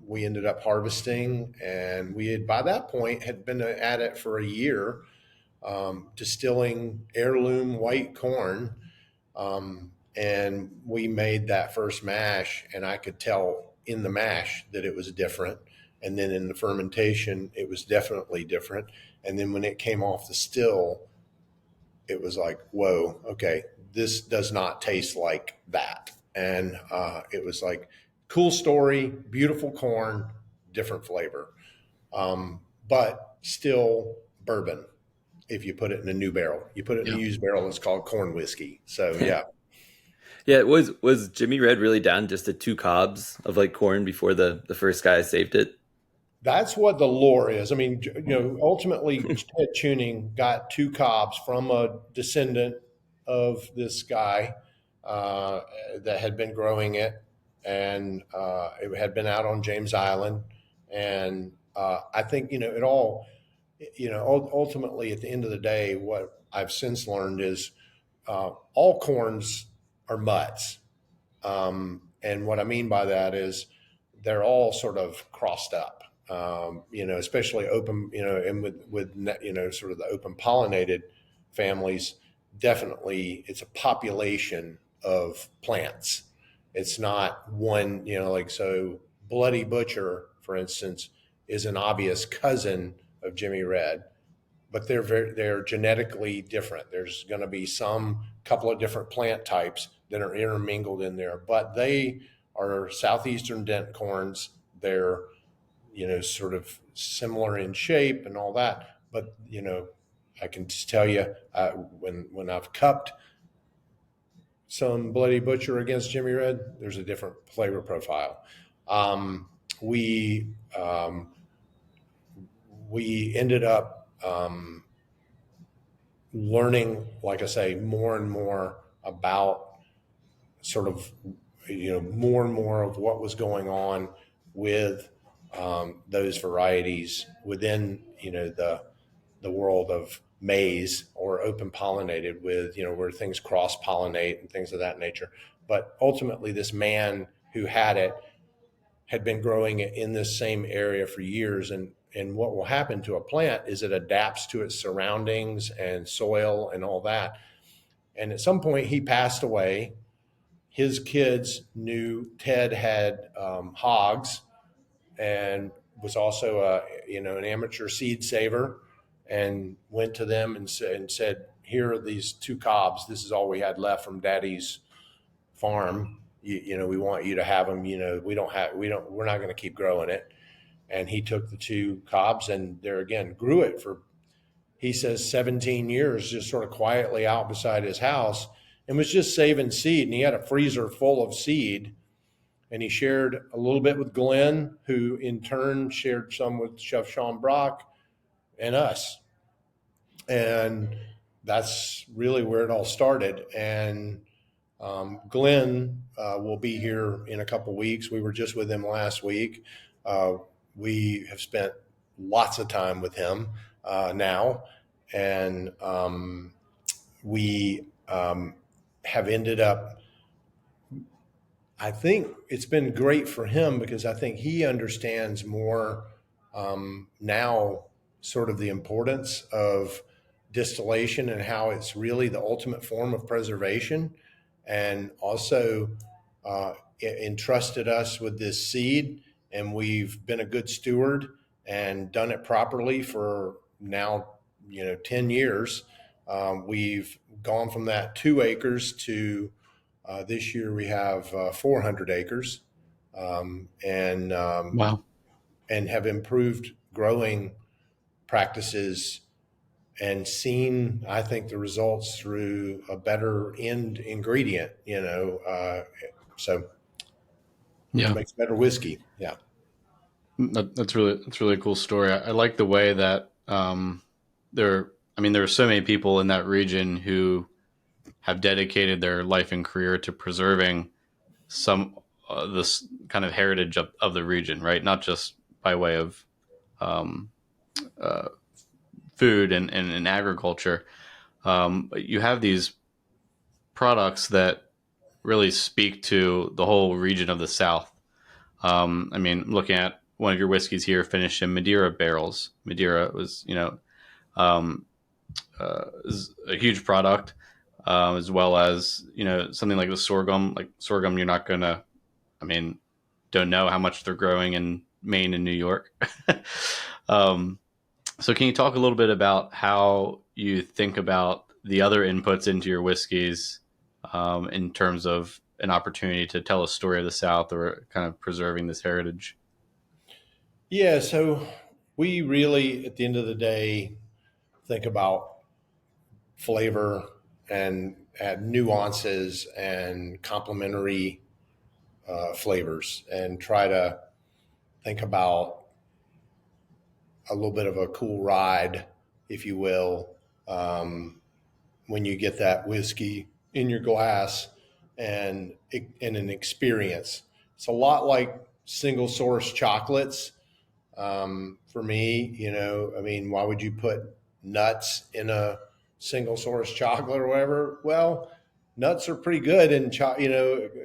S3: we ended up harvesting, and we had, by that point, had been at it for a year, distilling heirloom white corn. And we made that first mash, and I could tell in the mash that it was different. And then in the fermentation, it was definitely different. And then when it came off the still, it was like, whoa, okay, this does not taste like that. And it was like, cool story, beautiful corn, different flavor, but still bourbon. If you put it in a new barrel, you put it in a used barrel, it's called corn whiskey. So yeah.
S2: Yeah, was Jimmy Red really down just to 2 cobs of like corn before the first guy saved it?
S3: That's what the lore is. I mean, ultimately, Ted Tuning got 2 cobs from a descendant of this guy that had been growing it, and it had been out on James Island. And I think, it all, ultimately at the end of the day, what I've since learned is all corns are mutts. And what I mean by that is they're all sort of crossed up, especially open, and with sort of the open pollinated families, definitely it's a population of plants. It's not one, so Bloody Butcher, for instance, is an obvious cousin of Jimmy Red, but they're genetically different. There's going to be some couple of different plant types that are intermingled in there, but they are southeastern dent corns. They're, sort of similar in shape and all that. But, I can just tell you, when I've cupped some Bloody Butcher against Jimmy Red, there's a different flavor profile. We ended up learning, like I say, more and more about sort of, more and more of what was going on with those varieties within, the world of maize or open pollinated with, where things cross pollinate and things of that nature. But ultimately, this man who had it had been growing it in this same area for years. And what will happen to a plant is it adapts to its surroundings and soil and all that. And at some point he passed away. His kids knew Ted had hogs and was also an amateur seed saver, and went to them and said, here are these 2 cobs. This is all we had left from Daddy's farm. We want you to have them. We're not going to keep growing it. And he took the 2 cobs and there again grew it for, he says, 17 years, just sort of quietly out beside his house, and was just saving seed. And he had a freezer full of seed. and he shared a little bit with Glenn, who in turn shared some with Chef Sean Brock and us. And that's really where it all started. And Glenn will be here in a couple weeks. We were just with him last week. We have spent lots of time with him now, and we have ended up, I think it's been great for him because I think he understands more now sort of the importance of distillation and how it's really the ultimate form of preservation, and also entrusted us with this seed, and we've been a good steward and done it properly for now 10 years. We've gone from that 2 acres to this year we have 400 acres,
S1: Wow.
S3: and have improved growing practices and seen, I think, the results through a better end ingredient, so
S1: Yeah.
S3: it makes better whiskey. Yeah.
S1: That's really a cool story. I like the way that there are so many people in that region who have dedicated their life and career to preserving some this kind of heritage of the region, right? Not just by way of um, uh, food and agriculture. But you have these products that really speak to the whole region of the South. Looking at one of your whiskeys here, finished in Madeira barrels. Madeira was, um, is a huge product, as well as something like the sorghum. Like sorghum, you're not gonna, I mean, don't know how much they're growing in Maine and New York. um, so, can you talk a little bit about how you think about the other inputs into your whiskeys, in terms of an opportunity to tell a story of the South or kind of preserving this heritage?
S3: Yeah. So we really, at the end of the day, think about flavor and add nuances and complementary flavors, and try to think about a little bit of a cool ride, if you will, when you get that whiskey in your glass, and an experience. It's a lot like single source chocolates. For me, why would you put nuts in a single source chocolate or whatever? Well, nuts are pretty good, and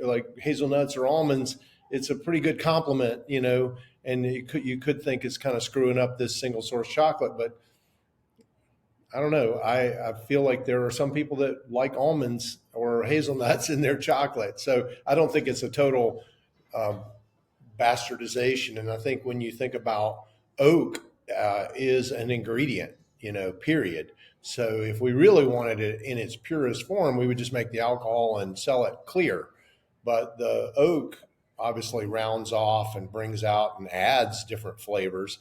S3: like hazelnuts or almonds, it's a pretty good complement, and you could think it's kind of screwing up this single source chocolate, but I don't know. I feel like there are some people that like almonds or hazelnuts in their chocolate. So I don't think it's a total um, bastardization. And I think when you think about oak is an ingredient, period. So if we really wanted it in its purest form, we would just make the alcohol and sell it clear. But the oak obviously rounds off and brings out and adds different flavors.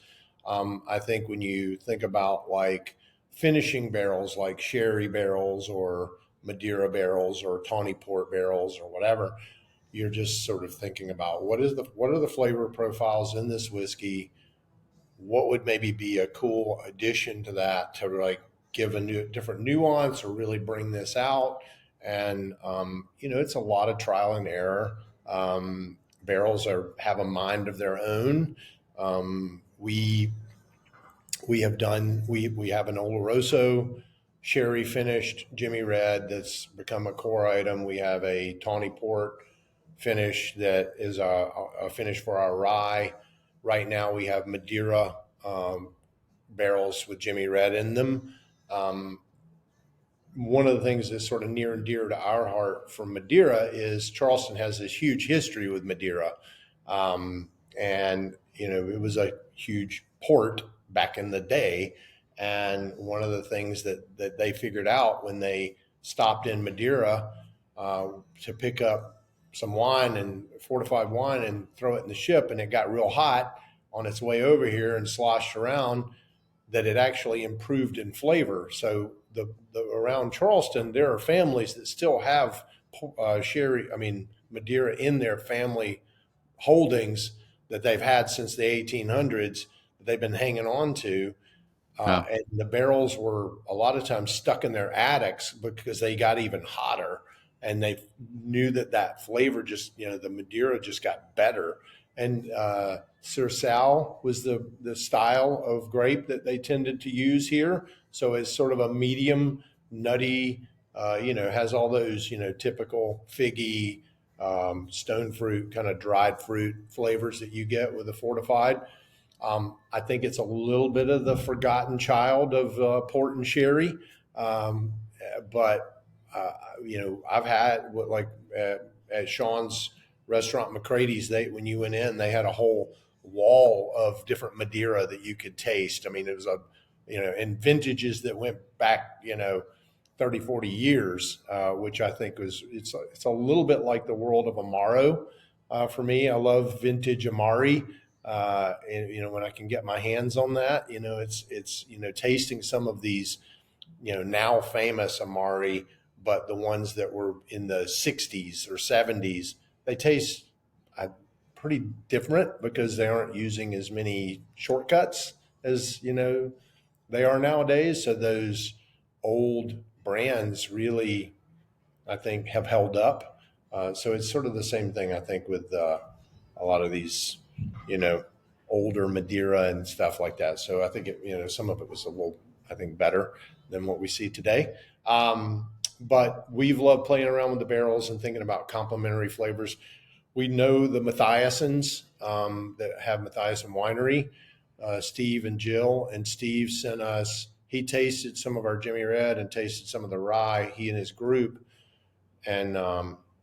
S3: I think when you think about like finishing barrels, like sherry barrels or Madeira barrels or tawny port barrels or whatever, you're just sort of thinking about what are the flavor profiles in this whiskey, what would maybe be a cool addition to that to like give a different nuance or really bring this out. And it's a lot of trial and error. Barrels have a mind of their own. We have an Oloroso sherry finished Jimmy Red that's become a core item. We have a tawny port finish that is a finish for our rye. Right now we have Madeira barrels with Jimmy Red in them. One of the things that's sort of near and dear to our heart from Madeira is Charleston has this huge history with Madeira. And, it was a huge port back in the day. And one of the things that they figured out when they stopped in Madeira to pick up some wine and fortified wine and throw it in the ship, and it got real hot on its way over here and sloshed around, that it actually improved in flavor. So the around Charleston, there are families that still have Madeira in their family holdings that they've had since the 1800s that they've been hanging on to. And the barrels were a lot of times stuck in their attics because they got even hotter, and they knew that flavor just, the Madeira just got better. And Sirsal was the style of grape that they tended to use here. So it's sort of a medium, nutty, has all those, typical figgy, stone fruit, kind of dried fruit flavors that you get with a fortified. I think it's a little bit of the forgotten child of port and sherry. But I've had at Sean's restaurant, McCrady's, when you went in, they had a whole wall of different Madeira that you could taste. I mean, it was and vintages that went back, 30, 40 years, which I think it's a little bit like the world of Amaro. For me, I love vintage Amari. And when I can get my hands on that, it's tasting some of these, now famous Amari, but the ones that were in the 60s or 70s, they taste pretty different because they aren't using as many shortcuts as, they are nowadays. So those old brands really, I think, have held up. So it's sort of the same thing, I think, with a lot of these, older Madeira and stuff like that. So I think some of it was a little, I think, better than what we see today. But we've loved playing around with the barrels and thinking about complementary flavors. We know the Mathiasons that have Mathiason Winery, Steve and Jill. And Steve sent us, he tasted some of our Jimmy Red and tasted some of the rye, he and his group, and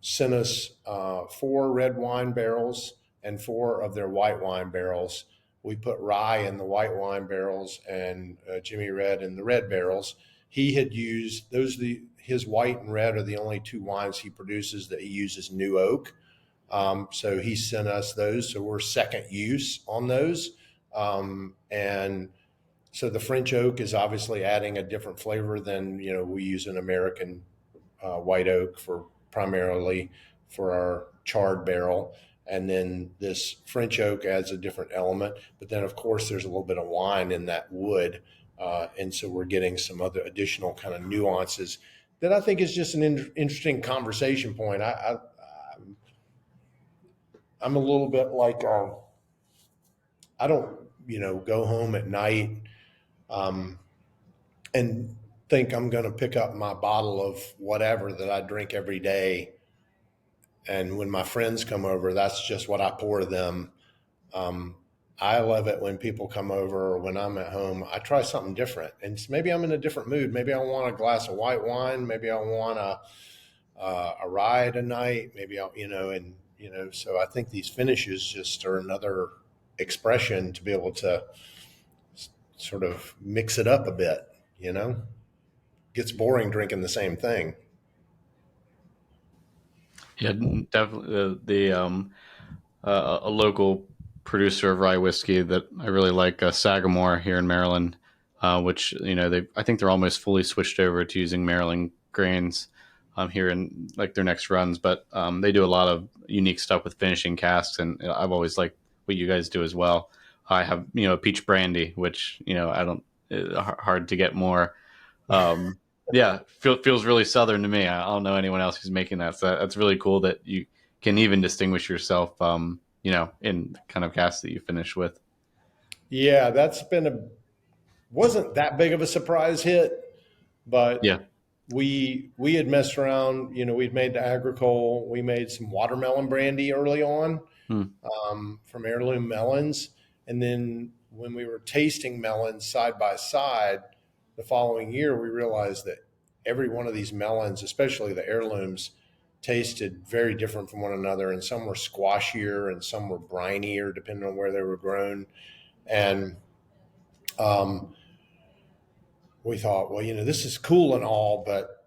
S3: sent us 4 red wine barrels and 4 of their white wine barrels. We put rye in the white wine barrels and Jimmy Red in the red barrels. He had used his white and red are the only 2 wines he produces that he uses new oak. So he sent us those. So we're second use on those. And so the French oak is obviously adding a different flavor than, we use an American white oak primarily for our charred barrel. And then this French oak adds a different element. But then, of course, there's a little bit of wine in that wood. And so we're getting some other additional kind of nuances that I think is just an interesting conversation point. I'm a little bit like, I don't, go home at night and think I'm going to pick up my bottle of whatever that I drink every day. And when my friends come over, that's just what I pour them. I love it when people come over or when I'm at home, I try something different. And maybe I'm in a different mood. Maybe I want a glass of white wine. Maybe I want a rye tonight. Maybe I'll, so I think these finishes just are another expression to be able to sort of mix it up a bit, Gets boring drinking the same thing.
S1: Yeah, definitely. A local producer of rye whiskey that I really like, Sagamore here in Maryland, which I think they're almost fully switched over to using Maryland grains here in like their next runs. But they do a lot of unique stuff with finishing casks, and I've always liked what you guys do as well. I have peach brandy, which I don't hard to get more. Yeah, feels really Southern to me. I don't know anyone else who's making that. So that's really cool that you can even distinguish yourself, in the kind of cast that you finish with.
S3: Yeah, that's wasn't that big of a surprise hit, but
S1: yeah,
S3: we had messed around. We'd made the agricole. We made some watermelon brandy early on from heirloom melons, and then when we were tasting melons side by side, the following year, we realized that every one of these melons, especially the heirlooms, tasted very different from one another. And some were squashier and some were brinier, depending on where they were grown. And we thought, well, this is cool and all, but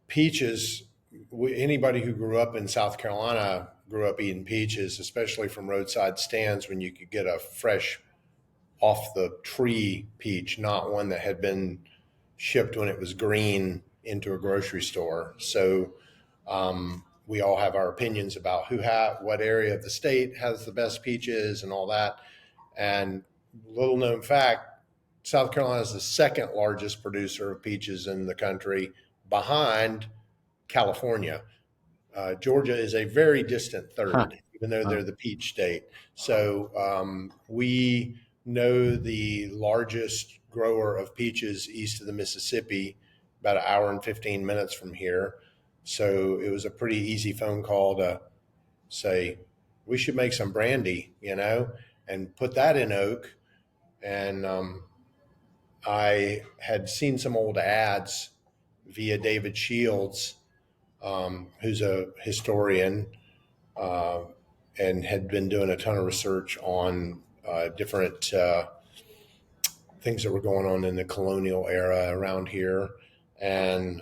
S3: peaches, anybody who grew up in South Carolina grew up eating peaches, especially from roadside stands when you could get a fresh off the tree peach, not one that had been shipped when it was green into a grocery store. So we all have our opinions about what area of the state has the best peaches and all that. And little known fact, South Carolina is the second largest producer of peaches in the country, behind California. Georgia is a very distant third, even though they're the peach state. So we know the largest grower of peaches east of the Mississippi, about an hour and 15 minutes from here. So it was a pretty easy phone call to say, we should make some brandy, and put that in oak. And I had seen some old ads via David Shields, who's a historian, and had been doing a ton of research on different things that were going on in the colonial era around here. And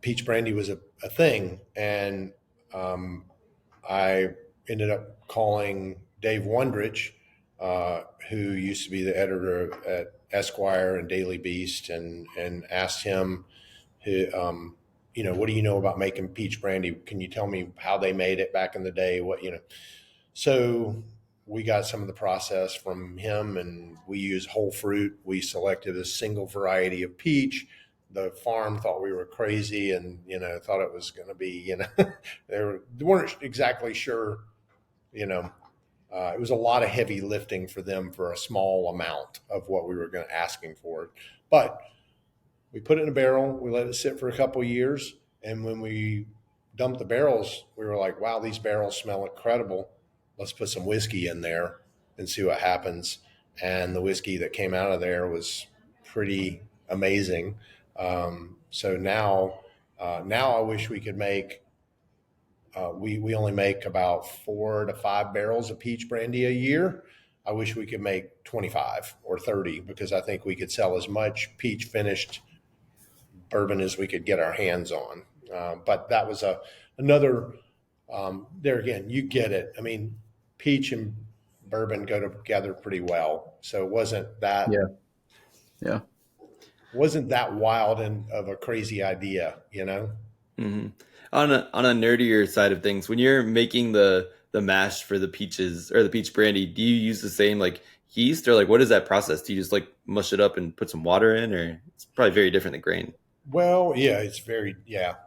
S3: peach brandy was a thing. And I ended up calling Dave Wondrich, who used to be the editor at Esquire and Daily Beast, and asked him, what do you know about making peach brandy? Can you tell me how they made it back in the day? So we got some of the process from him, and we used whole fruit. We selected a single variety of peach. The farm thought we were crazy, and thought it was going to be, they weren't exactly sure. It was a lot of heavy lifting for them for a small amount of what we were asking for. But we put it in a barrel. We let it sit for a couple of years, and when we dumped the barrels, we were like, "Wow, these barrels smell incredible. Let's put some whiskey in there and see what happens." And the whiskey that came out of there was pretty amazing. So now I wish we could make. We only make about 4 to 5 barrels of peach brandy a year. I wish we could make 25 or 30, because I think we could sell as much peach finished bourbon as we could get our hands on. But that was another. There again, you get it. I mean, peach and bourbon go together pretty well. So it wasn't that.
S2: Yeah.
S3: Wasn't that wild and of a crazy idea,
S2: Mm-hmm. On a nerdier side of things, when you're making the mash for the peaches or the peach brandy, do you use the same yeast, or what is that process? Do you just mush it up and put some water in, or it's probably very different than grain?
S3: Well, yeah,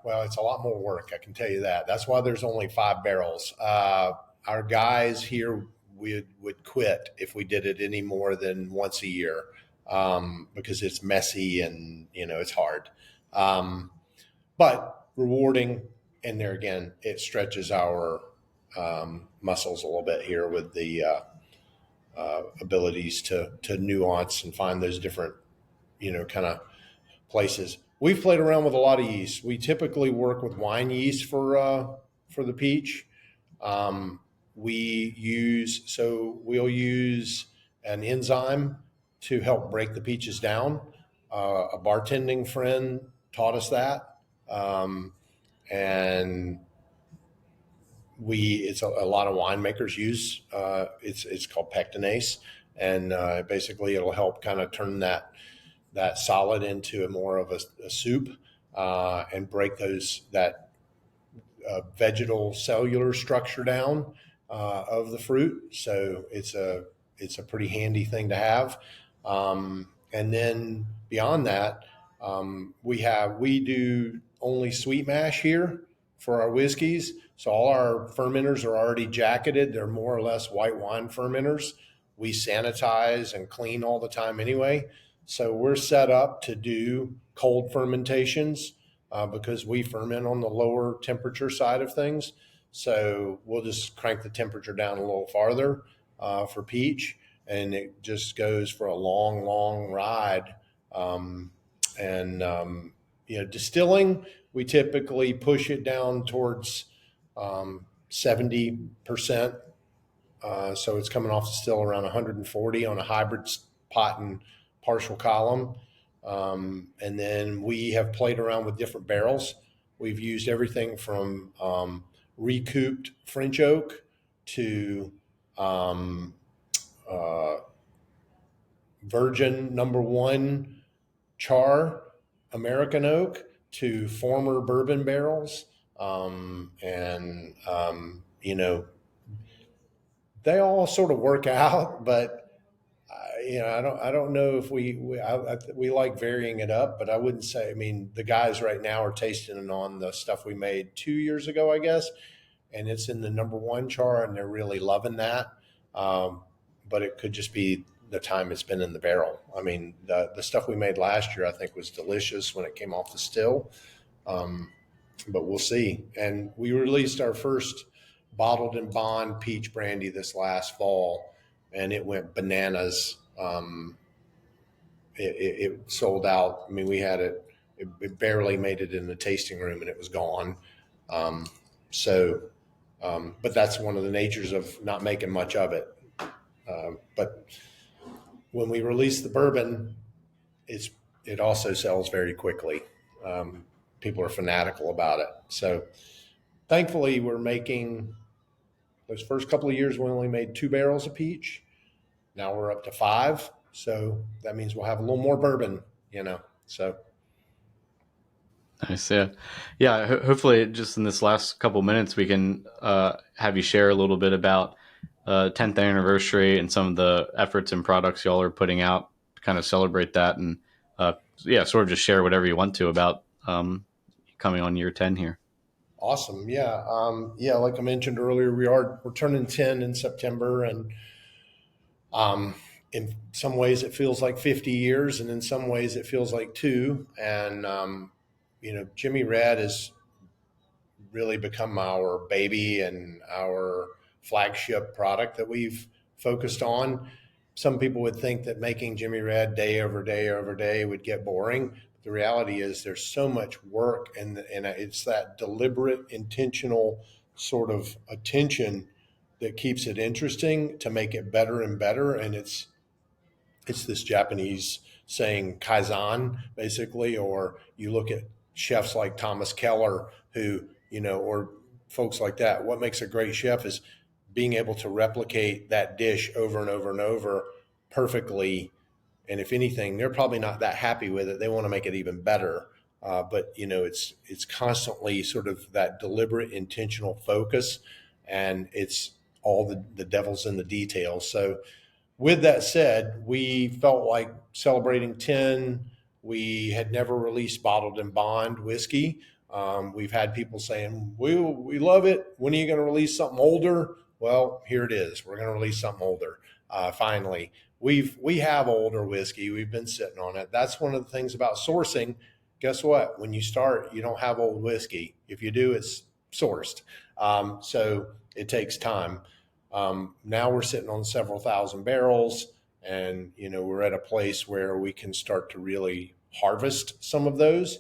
S3: well, it's a lot more work, I can tell you that. That's why there's only 5 barrels. Our guys here would quit if we did it any more than once a year, because it's messy and it's hard, but rewarding. And there again, it stretches our muscles a little bit here with the abilities to nuance and find those different kind of places. We've played around with a lot of yeast. We typically work with wine yeast for the peach. We'll use an enzyme to help break the peaches down. A bartending friend taught us that, and it's a lot of winemakers use. It's called pectinase, and basically it'll help kind of turn that solid into a more of a soup, and break that vegetal cellular structure down of the fruit. So it's a pretty handy thing to have. And then beyond that, we do only sweet mash here for our whiskeys. So all our fermenters are already jacketed. They're more or less white wine fermenters. We sanitize and clean all the time anyway. So we're set up to do cold fermentations, because we ferment on the lower temperature side of things. So we'll just crank the temperature down a little farther for peach, and it just goes for a long, long ride. Distilling, we typically push it down towards 70%. So it's coming off the still around 140 on a hybrid pot and partial column. And then we have played around with different barrels. We've used everything from recouped French oak to virgin #1 char American oak. to former bourbon barrels. They all sort of work out, but I don't know if we like varying it up, but I wouldn't say. I mean, the guys right now are tasting on the stuff we made 2 years ago, I guess, and it's in the number one char, and they're really loving that. But it could just be the time it's been in the barrel. I mean, the stuff we made last year, I think, was delicious when it came off the still. But we'll see. And we released our first bottled and bond peach brandy this last fall, and it went bananas. It sold out. I mean, we had it barely made it in the tasting room, and it was gone. But that's one of the natures of not making much of it. But when we release the bourbon, it also sells very quickly. People are fanatical about it. So thankfully, we're making those first couple of years, we only made 2 barrels of peach. Now we're up to 5. So that means we'll have a little more bourbon, so.
S1: Nice. Yeah. Hopefully just in this last couple minutes, we can have you share a little bit about 10th anniversary and some of the efforts and products y'all are putting out to kind of celebrate that. And sort of just share whatever you want to about coming on year 10 here.
S3: Awesome. Yeah. Like I mentioned earlier, we're turning 10 in September, and in some ways it feels like 50 years, and in some ways it feels like 2. And, Jimmy Red has really become our baby and our flagship product that we've focused on. Some people would think that making Jimmy Red day over day over day would get boring. The reality is there's so much work, and it's that deliberate, intentional sort of attention that keeps it interesting to make it better and better. And it's this Japanese saying kaizen, basically, or you look at chefs like Thomas Keller, who, or folks like that. What makes a great chef is being able to replicate that dish over and over and over perfectly. And if anything, they're probably not that happy with it. They want to make it even better. But it's constantly sort of that deliberate, intentional focus, and it's all the devil's in the details. So with that said, we felt like celebrating 10. We had never released bottled and bond whiskey. We've had people saying, we love it. When are you going to release something older? Well, here it is. We're going to release something older. Finally, we have older whiskey. We've been sitting on it. That's one of the things about sourcing. Guess what? When you start, you don't have old whiskey. If you do, it's sourced. So it takes time. Now we're sitting on several thousand barrels, and we're at a place where we can start to really harvest some of those.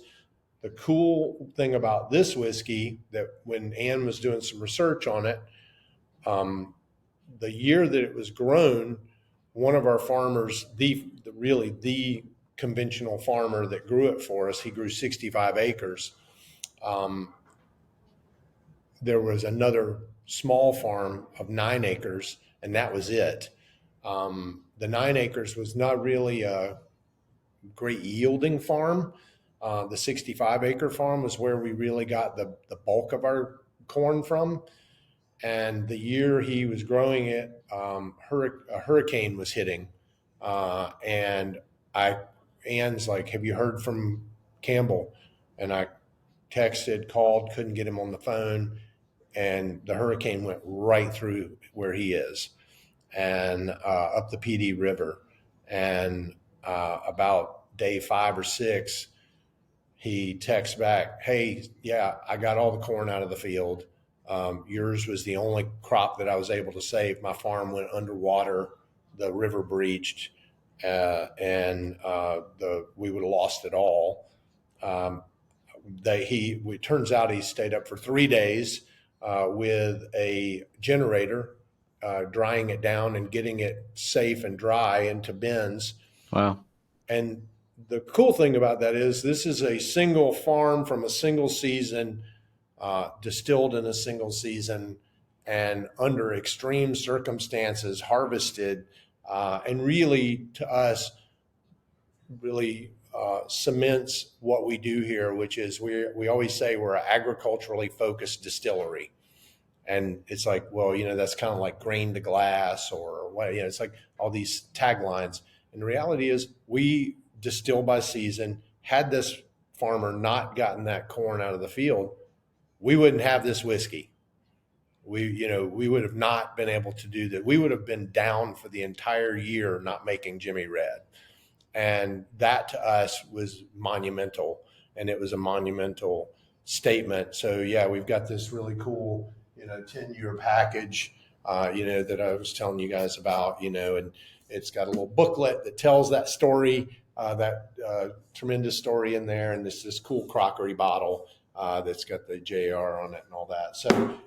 S3: The cool thing about this whiskey, that when Ann was doing some research on it, the year that it was grown, one of our farmers, the conventional farmer that grew it for us, he grew 65 acres. There was another small farm of 9 acres, and that was it. The 9 acres was not really a great yielding farm. The 65 acre farm was where we really got the bulk of our corn from. And the year he was growing it, a hurricane was hitting. And Ann's like, have you heard from Campbell? And I texted, called, couldn't get him on the phone. And the hurricane went right through where he is, and up the PD River. And about day 5 or 6, he texts back, hey, yeah, I got all the corn out of the field. Yours was the only crop that I was able to save. My farm went underwater. The river breached, and we would have lost it all. It turns out he stayed up for 3 days with a generator, drying it down and getting it safe and dry into bins.
S1: Wow.
S3: And the cool thing about that is this is a single farm from a single season, distilled in a single season, and under extreme circumstances harvested, and really, to us, really cements what we do here, which is we always say we're an agriculturally focused distillery. And it's like, well, that's kind of like grain to glass or what, it's like all these taglines. And the reality is we distill by season. Had this farmer not gotten that corn out of the field, we wouldn't have this whiskey. We would have not been able to do that. We would have been down for the entire year not making Jimmy Red. And that to us was monumental, and it was a monumental statement. So yeah, we've got this really cool, 10-year package, that I was telling you guys about, and it's got a little booklet that tells that story, that tremendous story in there. And this cool crockery bottle that's got the JR on it and all that. So,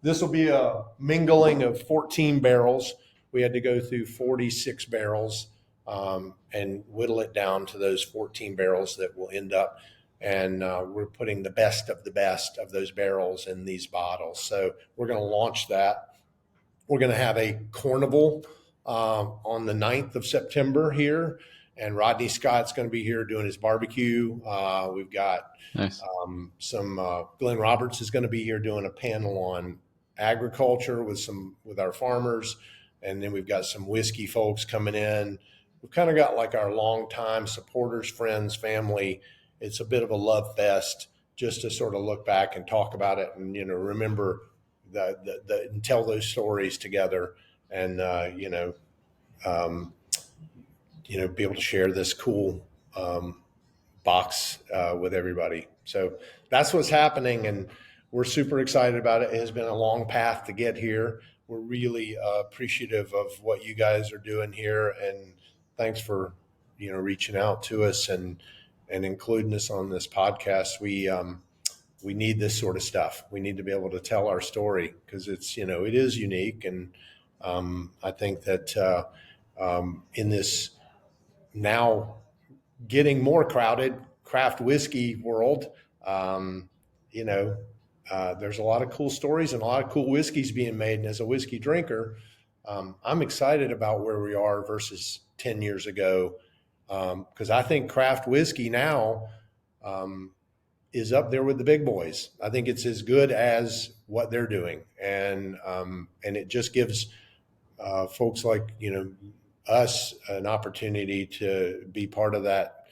S3: this will be a mingling of 14 barrels. We had to go through 46 barrels and whittle it down to those 14 barrels that will end up. And we're putting the best of those barrels in these bottles. So we're going to launch that. We're going to have a carnival on the 9th of September here. And Rodney Scott's going to be here doing his barbecue. We've got
S1: nice.
S3: Glenn Roberts is going to be here doing a panel on agriculture with our farmers. And then we've got some whiskey folks coming in. We've kind of got like our longtime supporters, friends, family. It's a bit of a love fest just to sort of look back and talk about it and, remember and tell those stories together and, be able to share this cool box with everybody. So that's what's happening, and we're super excited about it. It has been a long path to get here. We're really appreciative of what you guys are doing here, and thanks for reaching out to us and including us on this podcast. We need this sort of stuff. We need to be able to tell our story because it's it is unique, and I think that in this now getting more crowded craft whiskey world, there's a lot of cool stories and a lot of cool whiskeys being made. And as a whiskey drinker, I'm excited about where we are versus 10 years ago. Because I think craft whiskey now is up there with the big boys. I think it's as good as what they're doing. And it just gives folks like, us an opportunity to be part of that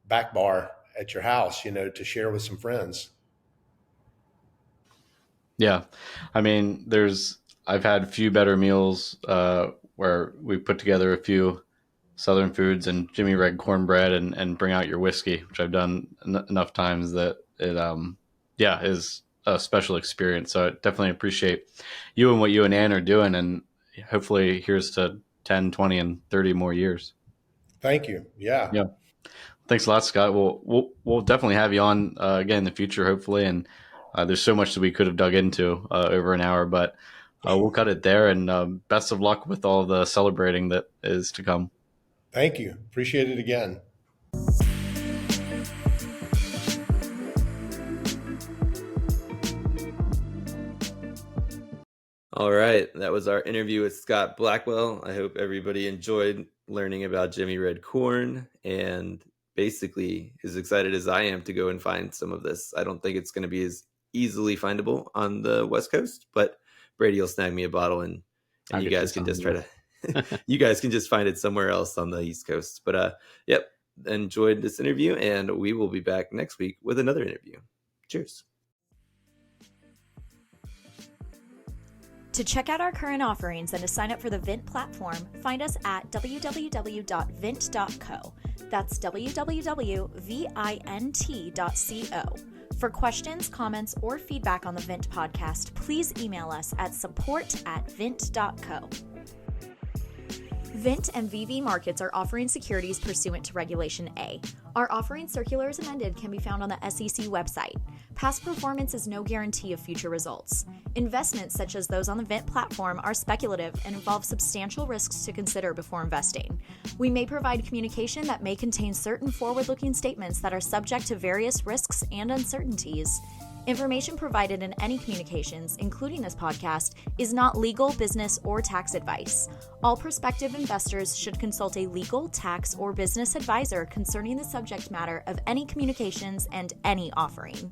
S3: back bar at your house, to share with some friends.
S1: Yeah. I mean, I've had a few better meals where we put together a few Southern foods and Jimmy Red cornbread and bring out your whiskey, which I've done enough times that it is a special experience. So I definitely appreciate you and what you and Ann are doing. And hopefully here's to 10, 20, and 30 more years.
S3: Thank you. Yeah.
S1: Yeah. Thanks a lot, Scott. We'll definitely have you on again in the future, hopefully. And there's so much that we could have dug into over an hour, but we'll cut it there. And best of luck with all the celebrating that is to come.
S3: Thank you. Appreciate it again.
S2: All right. That was our interview with Scott Blackwell. I hope everybody enjoyed learning about Jimmy Red corn and basically as excited as I am to go and find some of this. I don't think it's going to be as easily findable on the West Coast, but Brady will snag me a bottle and you guys can just try to you guys can just find it somewhere else on the East Coast. But yep, enjoyed this interview, and we will be back next week with another interview. Cheers.
S4: To check out our current offerings and to sign up for the Vint platform, find us at www.vint.co. That's www.vint.co. For questions, comments, or feedback on the Vint podcast, please email us at support@vint.co. Vint and VV Markets are offering securities pursuant to Regulation A. Our offering circular as amended can be found on the SEC website. Past performance is no guarantee of future results. Investments such as those on the Vint platform are speculative and involve substantial risks to consider before investing. We may provide communication that may contain certain forward-looking statements that are subject to various risks and uncertainties. Information provided in any communications, including this podcast, is not legal, business, or tax advice. All prospective investors should consult a legal, tax, or business advisor concerning the subject matter of any communications and any offering.